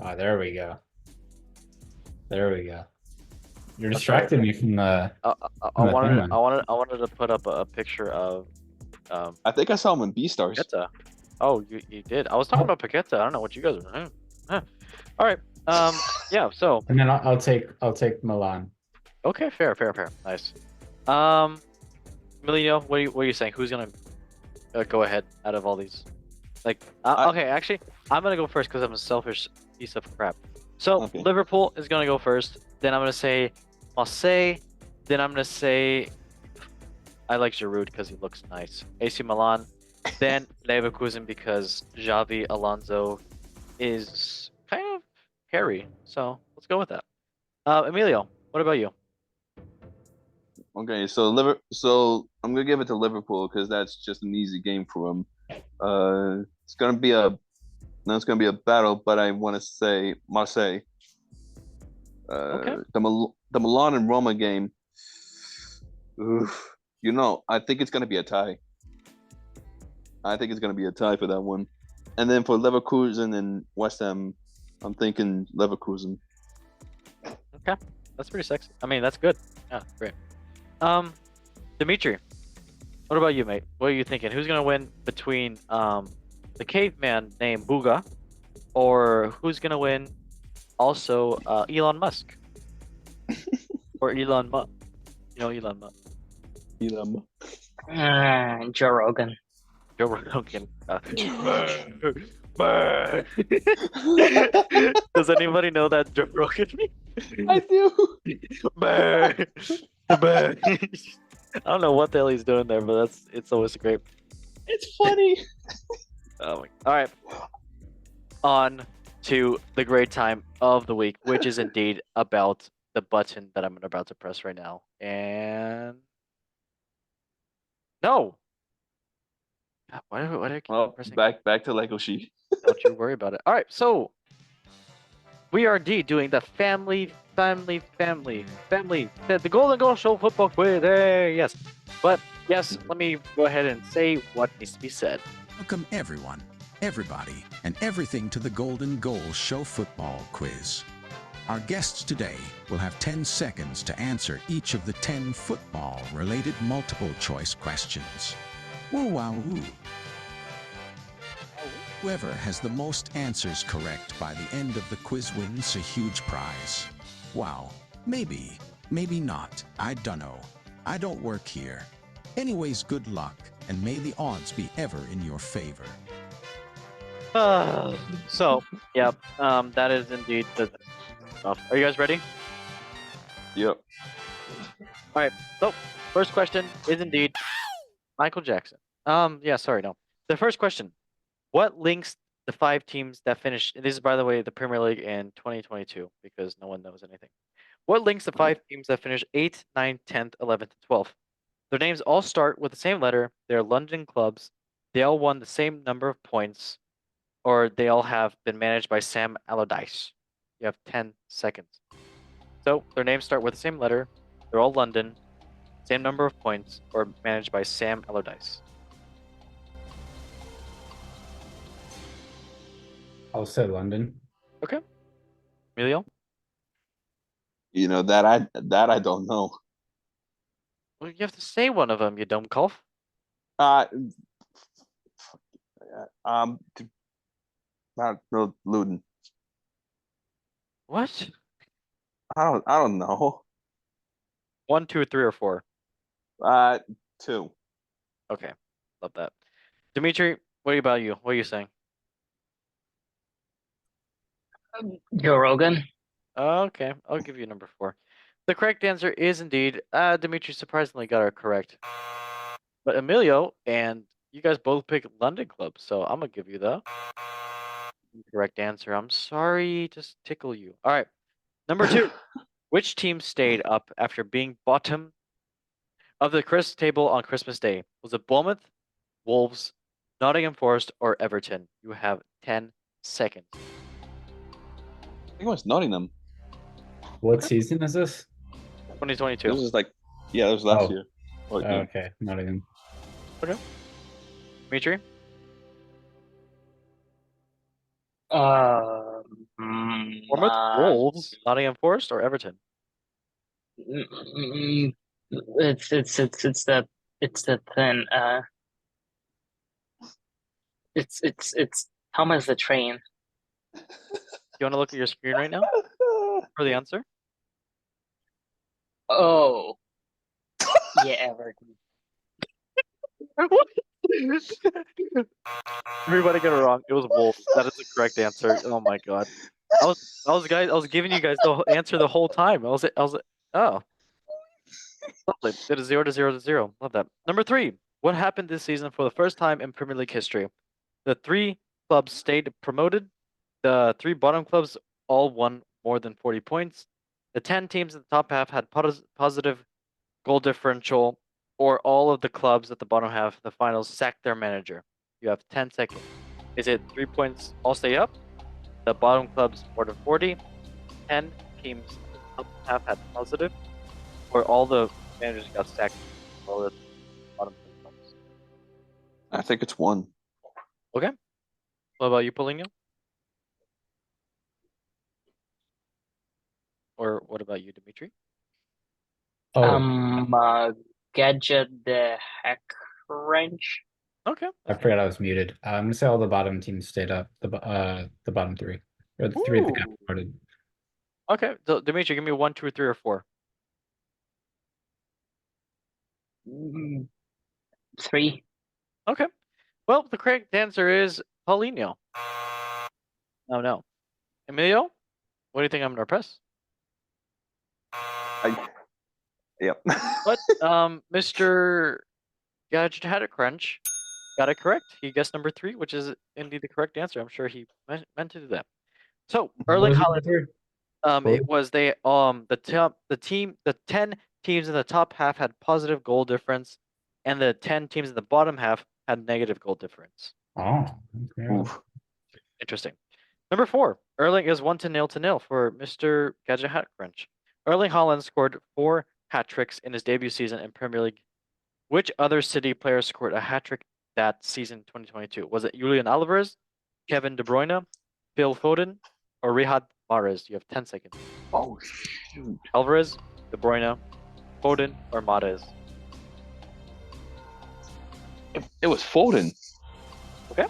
Speaker 3: Ah, there we go. There we go. You're distracting me from the.
Speaker 1: I wanted to put up a picture of.
Speaker 2: I think I saw him in B-Stars.
Speaker 1: Paqueta. Oh, you did. I was talking about Paqueta. I don't know what you guys are. All right. Yeah. So.
Speaker 3: And then I'll take Milan.
Speaker 1: Okay. Fair. Nice. Emilio, what are you saying? Who's gonna go ahead out of all these? Okay, actually, I'm gonna go first because I'm a selfish piece of crap. So
Speaker 2: Okay.
Speaker 1: Liverpool is gonna go first. Then I'm gonna say Marseille. Then I'm gonna say I like Giroud because he looks nice. AC Milan. Then Leverkusen because Xavi Alonso is kind of hairy. So let's go with that. Emilio, what about you?
Speaker 2: Okay, so I'm gonna give it to Liverpool because that's just an easy game for him. It's gonna be a battle, but I want to say Marseille.
Speaker 1: Okay.
Speaker 2: The Milan and Roma game. Oof, I think it's gonna be a tie. I think it's gonna be a tie for that one. And then for Leverkusen and West Ham, I'm thinking Leverkusen.
Speaker 1: Okay, that's pretty sexy. I mean, that's good. Yeah, great. Dimitri, what about you, mate? What are you thinking? Who's gonna win between the caveman named Booga, or who's gonna win? Also, Elon Musk or Elon Musk. You know Elon Musk.
Speaker 4: Joe Rogan.
Speaker 1: Joe Rogan. Does anybody know that Joe Rogan meme?
Speaker 2: I do.
Speaker 1: I don't know what the hell he's doing there, but it's always great.
Speaker 2: It's funny.
Speaker 1: All right. On to the great time of the week, which is indeed about the button that I'm about to press right now. And no. God, why do I keep pressing?
Speaker 2: Back to Lego Sheep.
Speaker 1: Don't you worry about it. All right, so we are indeed doing the family, the Golden Goal Show football quiz. Hey, yes. But yes, let me go ahead and say what needs to be said.
Speaker 5: Welcome everyone, everybody, and everything to the Golden Goal Show football quiz. Our guests today will have 10 seconds to answer each of the 10 football-related multiple-choice questions. Woo-wow-woo. Whoever has the most answers correct by the end of the quiz wins a huge prize. Wow, maybe not. I dunno. I don't work here. Anyways, good luck, and may the odds be ever in your favor.
Speaker 1: So, yep, that is indeed the stuff. Are you guys ready?
Speaker 2: Yep.
Speaker 1: So, first question is indeed Michael Jackson. Yeah, sorry, no. The first question: what links the 5 teams that finished? This is, by the way, the Premier League in 2022, because no one knows anything. What links the 5 teams that finished 8th, 9th, 10th, 11th, and 12th? Their names all start with the same letter. They're London clubs. They all won the same number of points, or they all have been managed by Sam Allardyce. You have 10 seconds. So their names start with the same letter. They're all London, same number of points, or managed by Sam Allardyce.
Speaker 3: I'll say London.
Speaker 1: Emilio?
Speaker 2: You know that I don't know.
Speaker 1: Well, you have to say one of them, you dumb cough.
Speaker 2: Not no Luton.
Speaker 1: What?
Speaker 2: I don't know.
Speaker 1: 1, 2, 3, or 4?
Speaker 2: 2.
Speaker 1: Okay, love that. Dimitri, what about you? What are you saying?
Speaker 4: Joe Rogan.
Speaker 1: Okay, I'll give you number 4. The correct answer is indeed, Dimitri surprisingly got it correct. But Emilio and you guys both picked London Club, so I'm gonna give you the correct answer. I'm sorry to tickle you. All right, number 2. Which team stayed up after being bottom of the Chris table on Christmas Day? Was it Bournemouth, Wolves, Nottingham Forest, or Everton? You have 10 seconds.
Speaker 2: I think it was Nottingham.
Speaker 3: What season is this?
Speaker 1: 2022.
Speaker 2: This is like, yeah, it was last
Speaker 3: Oh.
Speaker 2: year. Or,
Speaker 3: Oh,
Speaker 2: yeah.
Speaker 3: okay, Nottingham.
Speaker 1: Dimitri? Bournemouth, Wolves, Nottingham Forest, or Everton?
Speaker 4: It's that thin. It's Thomas the Train.
Speaker 1: You want to look at your screen right now for the answer?
Speaker 4: Oh, yeah, Everton.
Speaker 1: Everybody got it wrong. It was Wolves. That is the correct answer. Oh my god. I was giving you guys the answer the whole time. Oh. Lovely. It is 0 to 0 to 0. Love that. Number 3. What happened this season for the first time in Premier League history? The 3 clubs stayed promoted. The 3 bottom clubs all won more than 40 points. The 10 teams in the top half had positive goal differential, or all of the clubs at the bottom half of the finals sacked their manager. You have 10 seconds. Is it 3 points all stay up? The bottom clubs more than 40. 10 teams in the top half had positive, or all the managers got sacked. All the bottom clubs.
Speaker 2: I think it's 1.
Speaker 1: Okay. What about you, Paulinho? Or what about you, Dimitri?
Speaker 3: Oh,
Speaker 4: Gadget the Hack Wrench.
Speaker 1: Okay.
Speaker 3: I forgot I was muted. I'm gonna say all the bottom teams stayed up. The bottom 3, or the 3 that got
Speaker 1: Ooh.
Speaker 3: promoted.
Speaker 1: Okay. So, Dimitri, give me 1, 2, 3, or 4.
Speaker 4: 3.
Speaker 1: Okay. Well, the correct answer is Paulinho. Oh no. Emilio, what do you think I'm gonna press?
Speaker 2: Yep.
Speaker 1: But Mr. Gadget had a crunch. Got it correct. He guessed number 3, which is indeed the correct answer. I'm sure he meant to do that. So
Speaker 3: What
Speaker 1: Erling
Speaker 3: was number
Speaker 1: Haaland,
Speaker 3: 3?
Speaker 1: it was the 10 teams in the top half had positive goal difference, and the 10 teams in the bottom half had negative goal difference.
Speaker 3: Oh, okay.
Speaker 2: Oof.
Speaker 1: Interesting. Number 4, Erling is 1-0 for Mr. Gadget Hat Crunch. Erling Haaland scored 4 hat tricks in his debut season in Premier League. Which other City player scored a hat trick that season 2022? Was it Julian Alvarez, Kevin De Bruyne, Phil Foden, or Riyad Mahrez? You have 10 seconds.
Speaker 2: Oh shoot.
Speaker 1: Alvarez, De Bruyne, Foden, or Mahrez?
Speaker 2: It was Foden.
Speaker 1: Okay.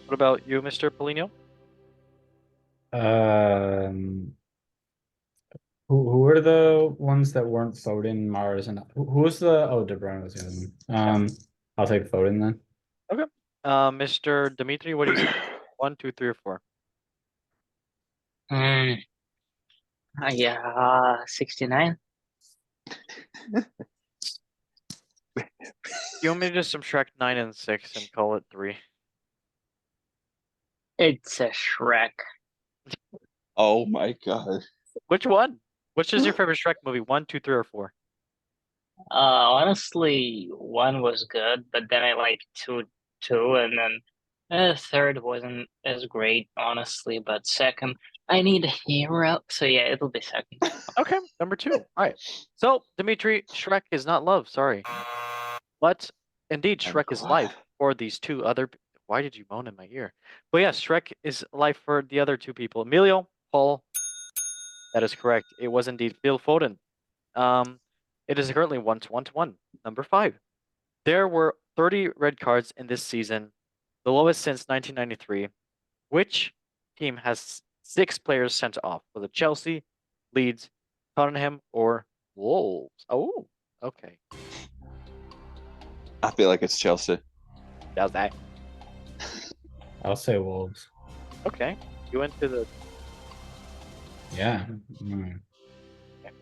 Speaker 1: What about you, Mr. Polino?
Speaker 3: Who were the ones that weren't Foden, Mars, and who was the De Bruyne was the other one. I'll take Foden then.
Speaker 1: Okay. Mr. Dimitri, what do you say? 1, 2, 3, or 4?
Speaker 4: Yeah, 69.
Speaker 1: You want me to just subtract 9 and 6 and call it 3?
Speaker 4: It's a Shrek.
Speaker 2: Oh my god.
Speaker 1: Which one? Which is your favorite Shrek movie? 1, 2, 3, or 4?
Speaker 4: Honestly, one was good, but then I liked two, and then third wasn't as great, honestly. But second, I need a hero, so yeah, it'll be second.
Speaker 1: Okay, number 2. All right. So, Dimitri, Shrek is not love, sorry. But indeed,
Speaker 2: I'm
Speaker 1: Shrek is
Speaker 2: glad.
Speaker 1: life for these two other. Why did you moan in my ear? But yes, Shrek is life for the other two people. Emilio, Paul. That is correct. It was indeed Phil Foden. It is currently 1-1. Number 5. There were 30 red cards in this season, the lowest since 1993. Which team has 6 players sent off? Was it Chelsea, Leeds, Tottenham, or Wolves? Oh, okay.
Speaker 2: I feel like it's Chelsea.
Speaker 1: How's that?
Speaker 3: I'll say Wolves.
Speaker 1: Okay. You went to the
Speaker 3: Yeah.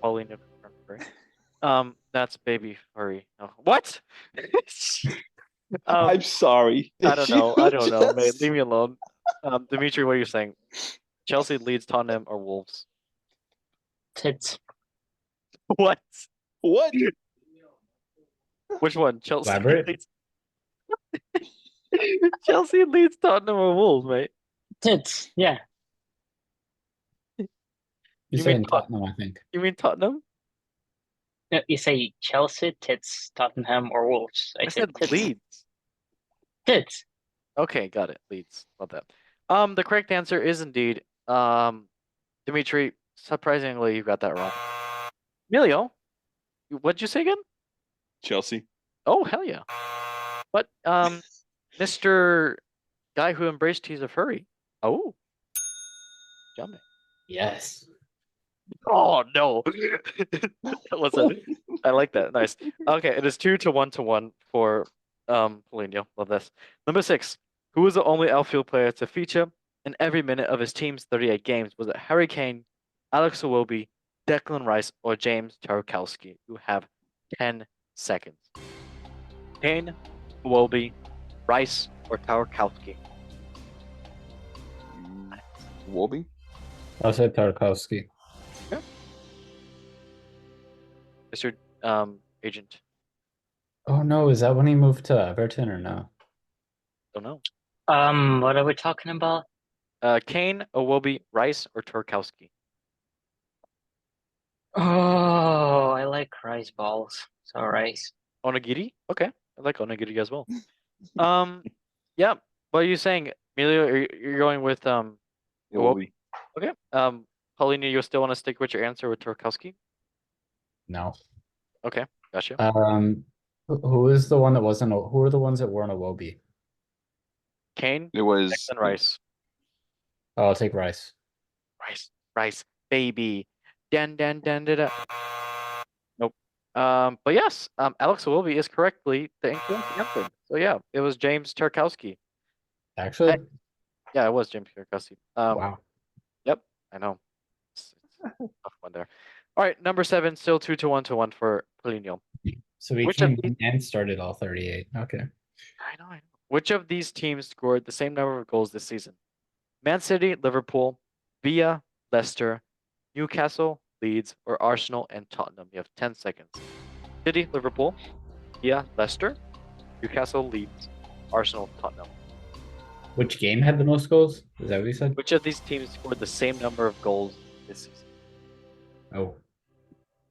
Speaker 1: Pauline. That's baby furry. Oh, what?
Speaker 2: I'm sorry.
Speaker 1: I don't know. I don't know, mate.
Speaker 2: Just-
Speaker 1: Leave me alone. Dimitri, what are you saying? Chelsea, Leeds, Tottenham, or Wolves?
Speaker 4: Tits.
Speaker 1: What?
Speaker 2: What?
Speaker 1: Which one? Chelsea,
Speaker 3: Elaborate.
Speaker 1: Leeds. Chelsea, Leeds, Tottenham, or Wolves, mate?
Speaker 4: Tits. Yeah.
Speaker 3: You're
Speaker 1: You
Speaker 3: saying
Speaker 1: mean Tot-
Speaker 3: Tottenham, I think.
Speaker 1: You mean Tottenham?
Speaker 4: No, you say Chelsea, Tits, Tottenham, or Wolves. I
Speaker 1: I
Speaker 4: said
Speaker 1: said
Speaker 4: Tits.
Speaker 1: Leeds.
Speaker 4: Tits.
Speaker 1: Okay, got it. Leeds. Love that. The correct answer is indeed Dimitri. Surprisingly, you got that wrong. Emilio, what'd you say again?
Speaker 2: Chelsea.
Speaker 1: Oh, hell yeah. But Mr. Guy who embraced he's a furry. Oh. Jumping.
Speaker 3: Yes.
Speaker 1: Oh no. That was I like that. Nice. Okay, it is 2-1 for Paulinho. Love this. Number 6. Who was the only outfield player to feature in every minute of his team's 38 games? Was it Harry Kane, Alex Iwobi, Declan Rice, or James Tarkowski? You have 10 seconds. Kane, Iwobi, Rice, or Tarkowski?
Speaker 2: Wolby?
Speaker 3: I'll say Tarkowski.
Speaker 1: Mr. Agent.
Speaker 3: Oh no, is that when he moved to Everton or no?
Speaker 1: Don't know.
Speaker 4: What are we talking about?
Speaker 1: Kane, Iwobi, Rice, or Tarkowski?
Speaker 4: Oh, I like rice balls. So rice.
Speaker 1: Onigiri? Okay. I like onigiri as well. Yeah. What are you saying, Emilio? You're going with Iwobi?
Speaker 2: Wolby.
Speaker 1: Okay. Paulina, you still want to stick with your answer with Tarkowski?
Speaker 3: No.
Speaker 1: Okay, gotcha.
Speaker 3: Who is the one that wasn't? Who are the ones that weren't a Wobie?
Speaker 1: Kane,
Speaker 2: It was
Speaker 1: Declan Rice.
Speaker 3: Oh, I'll take Rice.
Speaker 1: Rice, baby. Dan, dan, dan, da, da. Nope. But yes, Alex Iwobi is correctly the incorrect answer. So yeah, it was James Tarkowski.
Speaker 3: Actually,
Speaker 1: Yeah, it was James Tarkowski.
Speaker 3: wow.
Speaker 1: Yep, I know. It's a tough one there. All right, number 7, still 2-1 for Paulinho.
Speaker 3: So we
Speaker 1: Which of
Speaker 3: came
Speaker 1: these?
Speaker 3: and started all 38. Okay.
Speaker 1: I know. Which of these teams scored the same number of goals this season? Man City, Liverpool, Villa, Leicester, Newcastle, Leeds, or Arsenal and Tottenham? You have 10 seconds. City, Liverpool, Villa, Leicester, Newcastle, Leeds, Arsenal, Tottenham.
Speaker 3: Which game had the most goals? Is that what you said?
Speaker 1: Which of these teams scored the same number of goals this season?
Speaker 3: Oh,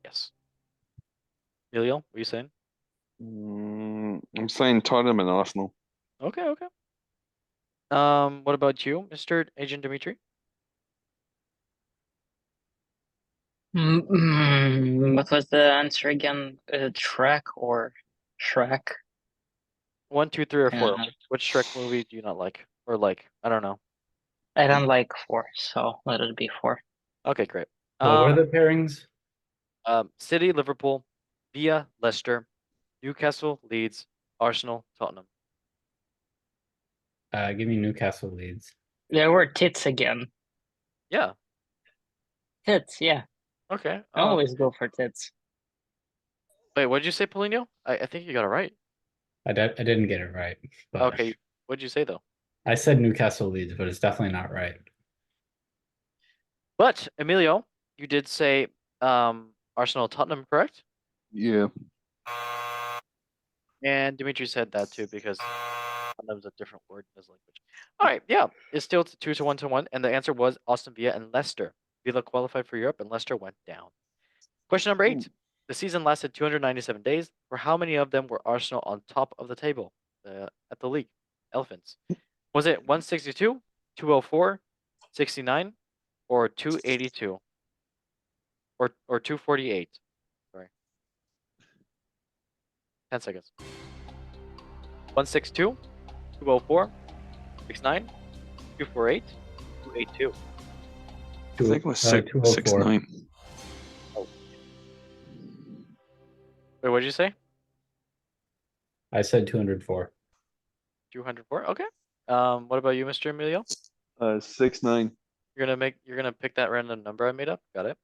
Speaker 1: Yes. Emilio, what are you saying?
Speaker 2: I'm saying Tottenham and Arsenal.
Speaker 1: Okay. What about you, Mr. Agent Dimitri?
Speaker 4: What was the answer again? Shrek or Shrek?
Speaker 1: 1, 2, 3, or 4.
Speaker 4: Uh,
Speaker 1: Which Shrek movie do you not like? Or like? I don't know.
Speaker 4: I don't like 4, so let it be 4.
Speaker 1: Okay, great.
Speaker 3: What were the pairings?
Speaker 1: City, Liverpool, Villa, Leicester, Newcastle, Leeds, Arsenal, Tottenham.
Speaker 3: Give me Newcastle Leeds.
Speaker 4: There were tits again.
Speaker 1: Yeah.
Speaker 4: Tits, yeah.
Speaker 1: Okay.
Speaker 4: I always go for tits.
Speaker 1: Wait, what did you say, Polino? I think you got it right.
Speaker 3: I didn't get it right. But
Speaker 1: Okay. What did you say though?
Speaker 3: I said Newcastle Leeds, but it's definitely not right.
Speaker 1: But Emilio, you did say Arsenal, Tottenham, correct?
Speaker 2: Yeah.
Speaker 1: And Dimitri said that too because that was a different word in his language. All right, yeah, it's still 2 to 1 to 1, and the answer was Aston Villa and Leicester. Villa qualified for Europe, and Leicester went down. Question number 8. The season lasted 297 days. For how many of them were Arsenal on top of the table at the league? Elephants. Was it 162, 204, 69, or 282? Or 248? Sorry. 10 seconds. 162, 204, 69, 248, 282.
Speaker 2: I think it was
Speaker 3: 204.
Speaker 2: 6-9.
Speaker 1: Wait, what did you say?
Speaker 3: I said 204.
Speaker 1: 204. Okay. What about you, Mr. Emilio?
Speaker 2: 6-9.
Speaker 1: You're gonna pick that random number I made up. Got it.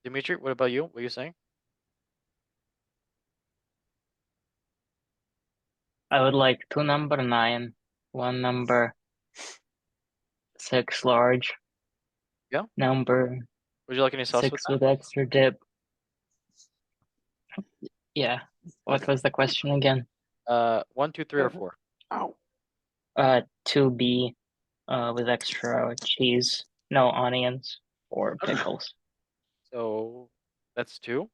Speaker 1: Dimitri, what about you? What are you saying?
Speaker 4: I would like 2 number 9, 1 number 6 large.
Speaker 1: Yeah.
Speaker 4: Number
Speaker 1: Would you like any sauce
Speaker 4: 6
Speaker 1: with
Speaker 4: with extra dip. Yeah. What was the question again?
Speaker 1: that? 1, 2, 3, or 4.
Speaker 2: Ow.
Speaker 4: 2B with extra cheese, no onions or
Speaker 1: Okay.
Speaker 4: pickles.
Speaker 1: So that's 2.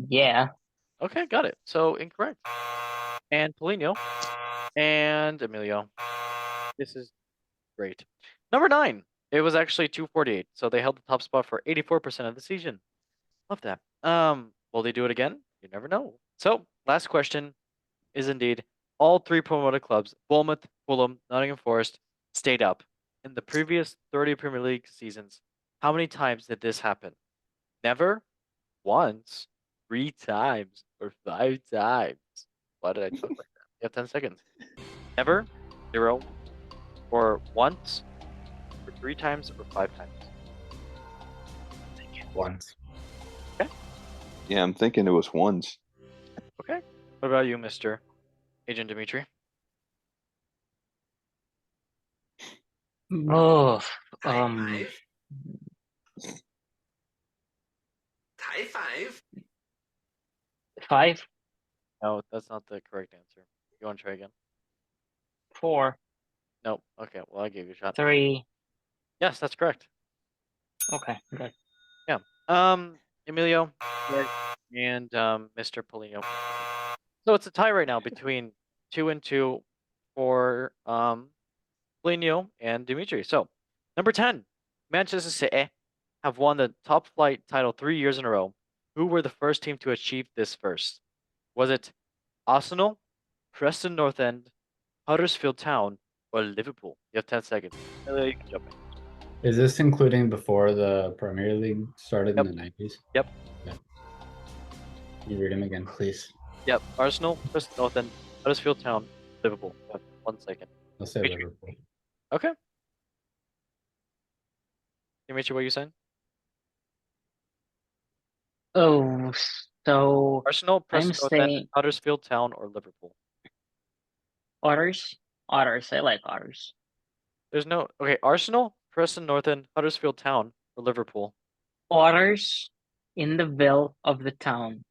Speaker 4: Yeah.
Speaker 1: Okay, got it. So incorrect. And Polino and Emilio. This is great. Number 9. It was actually 248. So they held the top spot for 84% of the season. Love that. Will they do it again? You never know. So last question is indeed all 3 promoted clubs, Bournemouth, Fulham, Nottingham Forest, stayed up. In the previous 30 Premier League seasons, how many times did this happen? Never, once, 3 times, or 5 times. Why did I talk like that? You have 10 seconds. Never, 0, or once, or 3 times, or 5 times.
Speaker 3: Once.
Speaker 2: Yeah, I'm thinking it was once.
Speaker 1: Okay. What about you, Mr. Agent Dimitri?
Speaker 4: Oh,
Speaker 6: High 5.
Speaker 4: 5,
Speaker 1: No, that's not the correct answer. You want to try again?
Speaker 4: 4,
Speaker 1: No. Okay, well, I gave you a shot.
Speaker 4: 3.
Speaker 1: Yes, that's correct.
Speaker 4: Okay, good.
Speaker 1: Emilio and Mr. Polino. So it's a tie right now between 2 and 2 for Polino and Dimitri. So number 10, Manchester City have won the top flight title 3 years in a row. Who were the first team to achieve this first? Was it Arsenal, Preston North End, Huddersfield Town, or Liverpool? You have 10 seconds. Emilio, you can jump in.
Speaker 3: Is this including before the Premier League started
Speaker 1: Yep.
Speaker 3: in the 90s?
Speaker 1: Yep.
Speaker 3: Yeah. Can you read them again, please?
Speaker 1: Yep. Arsenal, Preston North End, Huddersfield Town, Liverpool. You have 1 second.
Speaker 3: I'll say
Speaker 1: Dimitri.
Speaker 3: Liverpool.
Speaker 1: Okay. Dimitri, what are you saying?
Speaker 4: Oh, so
Speaker 1: Arsenal, Preston North End,
Speaker 4: saying-
Speaker 1: Huddersfield Town, or Liverpool?
Speaker 4: otters? Otters, I like otters.
Speaker 1: There's no okay. Arsenal, Preston North End, Huddersfield Town, or Liverpool.
Speaker 4: Otters in the ville of the town.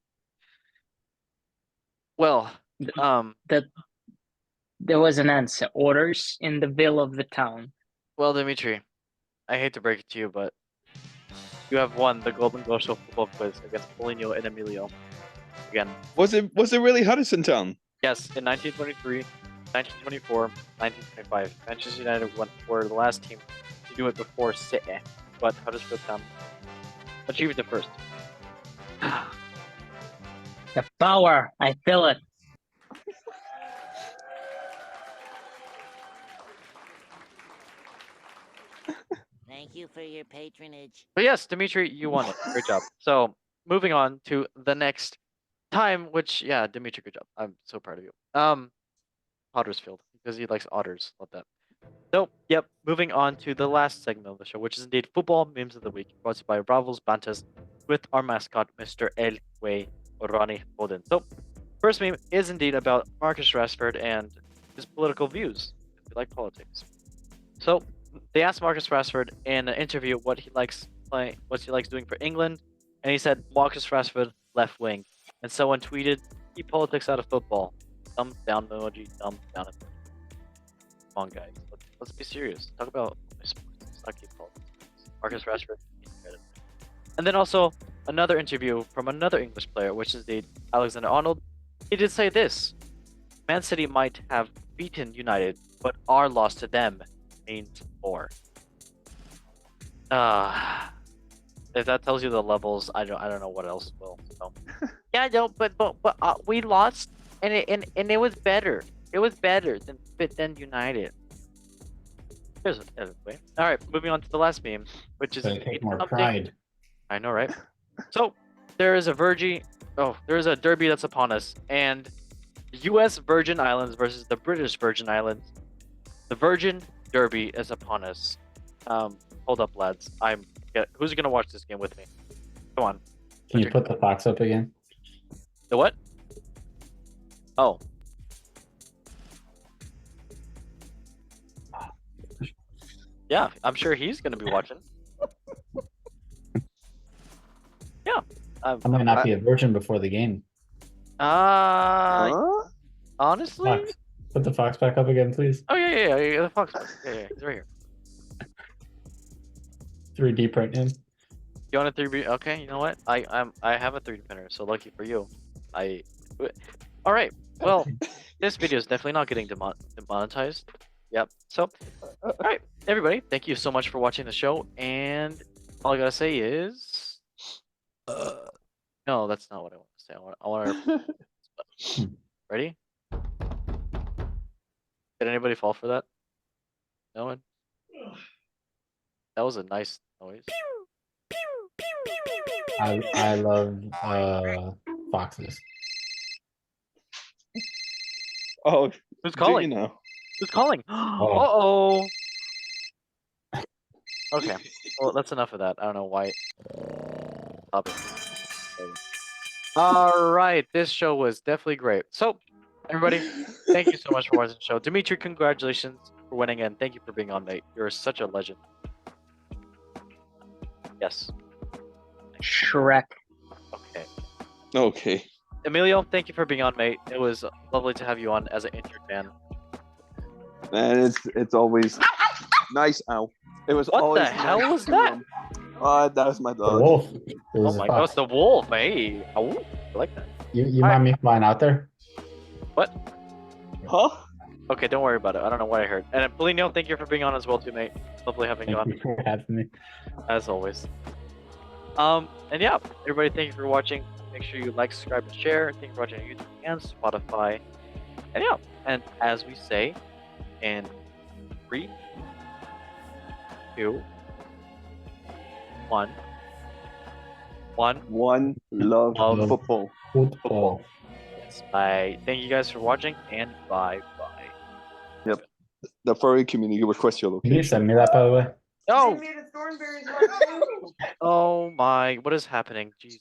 Speaker 1: Well,
Speaker 4: That there was an answer. Otters in the ville of the town.
Speaker 1: well, Dimitri, I hate to break it to you, but you have won the Golden Goal Show football quiz against Polino and Emilio. Again,
Speaker 2: Was it really Huddersfield Town?
Speaker 1: yes, in 1923, 1924, 1925, Manchester United were the last team to do it before City, but Huddersfield Town achieved it first.
Speaker 4: The power, I feel it.
Speaker 6: Thank you for your patronage.
Speaker 1: But yes, Dimitri, you won it. Great job. So moving on to the next time, which yeah, Dimitri, good job. I'm so proud of you. Pottersfield, because he likes otters. Love that. So yep, moving on to the last segment of the show, which is indeed football memes of the week, brought to you by Bravos Bantas with our mascot, Mr. El Way Ronnie Foden. So first meme is indeed about Marcus Rashford and his political views. If you like politics. So they asked Marcus Rashford in an interview what he likes playing, what he likes doing for England, and he said Marcus Rashford left wing, and someone tweeted, "Keep politics out of football." Thumbs down emoji, thumbs down emoji. Come on, guys, let's be serious. Talk about sports. Let's not keep politics. Marcus Rashford. And then also another interview from another English player, which is the Alexander Arnold. He did say this: Man City might have beaten United, but our loss to them means more. If that tells you the levels, I don't know what else will. So. Yeah, I don't. But we lost, and it was better. It was better than United. There's way. All right, moving on to the last meme, which is
Speaker 3: So take more
Speaker 1: something-
Speaker 3: pride.
Speaker 1: I know, right? So there is a there is a derby that's upon us, and the U.S. Virgin Islands versus the British Virgin Islands. The Virgin Derby is upon us. Hold up, lads. Who's gonna watch this game with me? Come on.
Speaker 3: Can you put the fox up again?
Speaker 1: The what? Oh. Yeah, I'm sure he's gonna be watching. Yeah.
Speaker 3: I might not be a virgin before the game.
Speaker 2: Huh?
Speaker 1: Honestly.
Speaker 3: Fox. Put the fox back up again, please.
Speaker 1: Oh yeah. The fox. Yeah, he's right here.
Speaker 3: 3D print him.
Speaker 1: You want a 3D? Okay, you know what? I have a 3D printer, so lucky for you. All right. Well, this video is definitely not getting demonetized. Yep. So, all right, everybody, thank you so much for watching the show, and all I gotta say is, no, that's not what I want to say. I want to. Ready? Did anybody fall for that? No one. That was a nice noise.
Speaker 3: I love foxes.
Speaker 2: Oh,
Speaker 1: Who's
Speaker 2: do
Speaker 1: calling?
Speaker 2: you know?
Speaker 1: Who's calling?
Speaker 3: Oh.
Speaker 1: Okay. Well, that's enough of that. I don't know why. Stop it. All right. This show was definitely great. So, everybody, thank you so much for watching the show. Dimitri, congratulations for winning, and thank you for being on, mate. You're such a legend. Yes.
Speaker 4: Shrek.
Speaker 1: Okay.
Speaker 2: Okay.
Speaker 1: Emilio, thank you for being on, mate. It was lovely to have you on as an injured man.
Speaker 2: And it's always nice. Ow! It was
Speaker 1: What
Speaker 2: always
Speaker 1: the hell
Speaker 2: nice
Speaker 1: was
Speaker 2: to,
Speaker 1: that?
Speaker 2: that was my
Speaker 3: The
Speaker 2: dog.
Speaker 3: wolf. It
Speaker 1: Oh
Speaker 3: was a
Speaker 1: my god,
Speaker 3: fox.
Speaker 1: it's the wolf, hey. Oh, I like that.
Speaker 3: You
Speaker 1: All
Speaker 3: mind me flying out there?
Speaker 1: What?
Speaker 2: Huh?
Speaker 1: Okay, don't worry about it. I don't know what I heard. And Polino, thank you for being on as well, too, mate. Lovely having you
Speaker 3: Thank
Speaker 1: on,
Speaker 3: you for having me.
Speaker 1: as always. And yeah, everybody, thank you for watching. Make sure you like, subscribe, and share. Thank you for watching on YouTube and Spotify. And yeah, and as we say, in 3, 2, 1.
Speaker 2: One love
Speaker 1: Love.
Speaker 2: football.
Speaker 3: Football.
Speaker 1: Yes, bye. Thank you guys for watching, and bye.
Speaker 2: The furry community requests your
Speaker 3: Can you
Speaker 2: location.
Speaker 3: send me that, by the way?
Speaker 1: Oh! Oh my, what is happening? Jeez.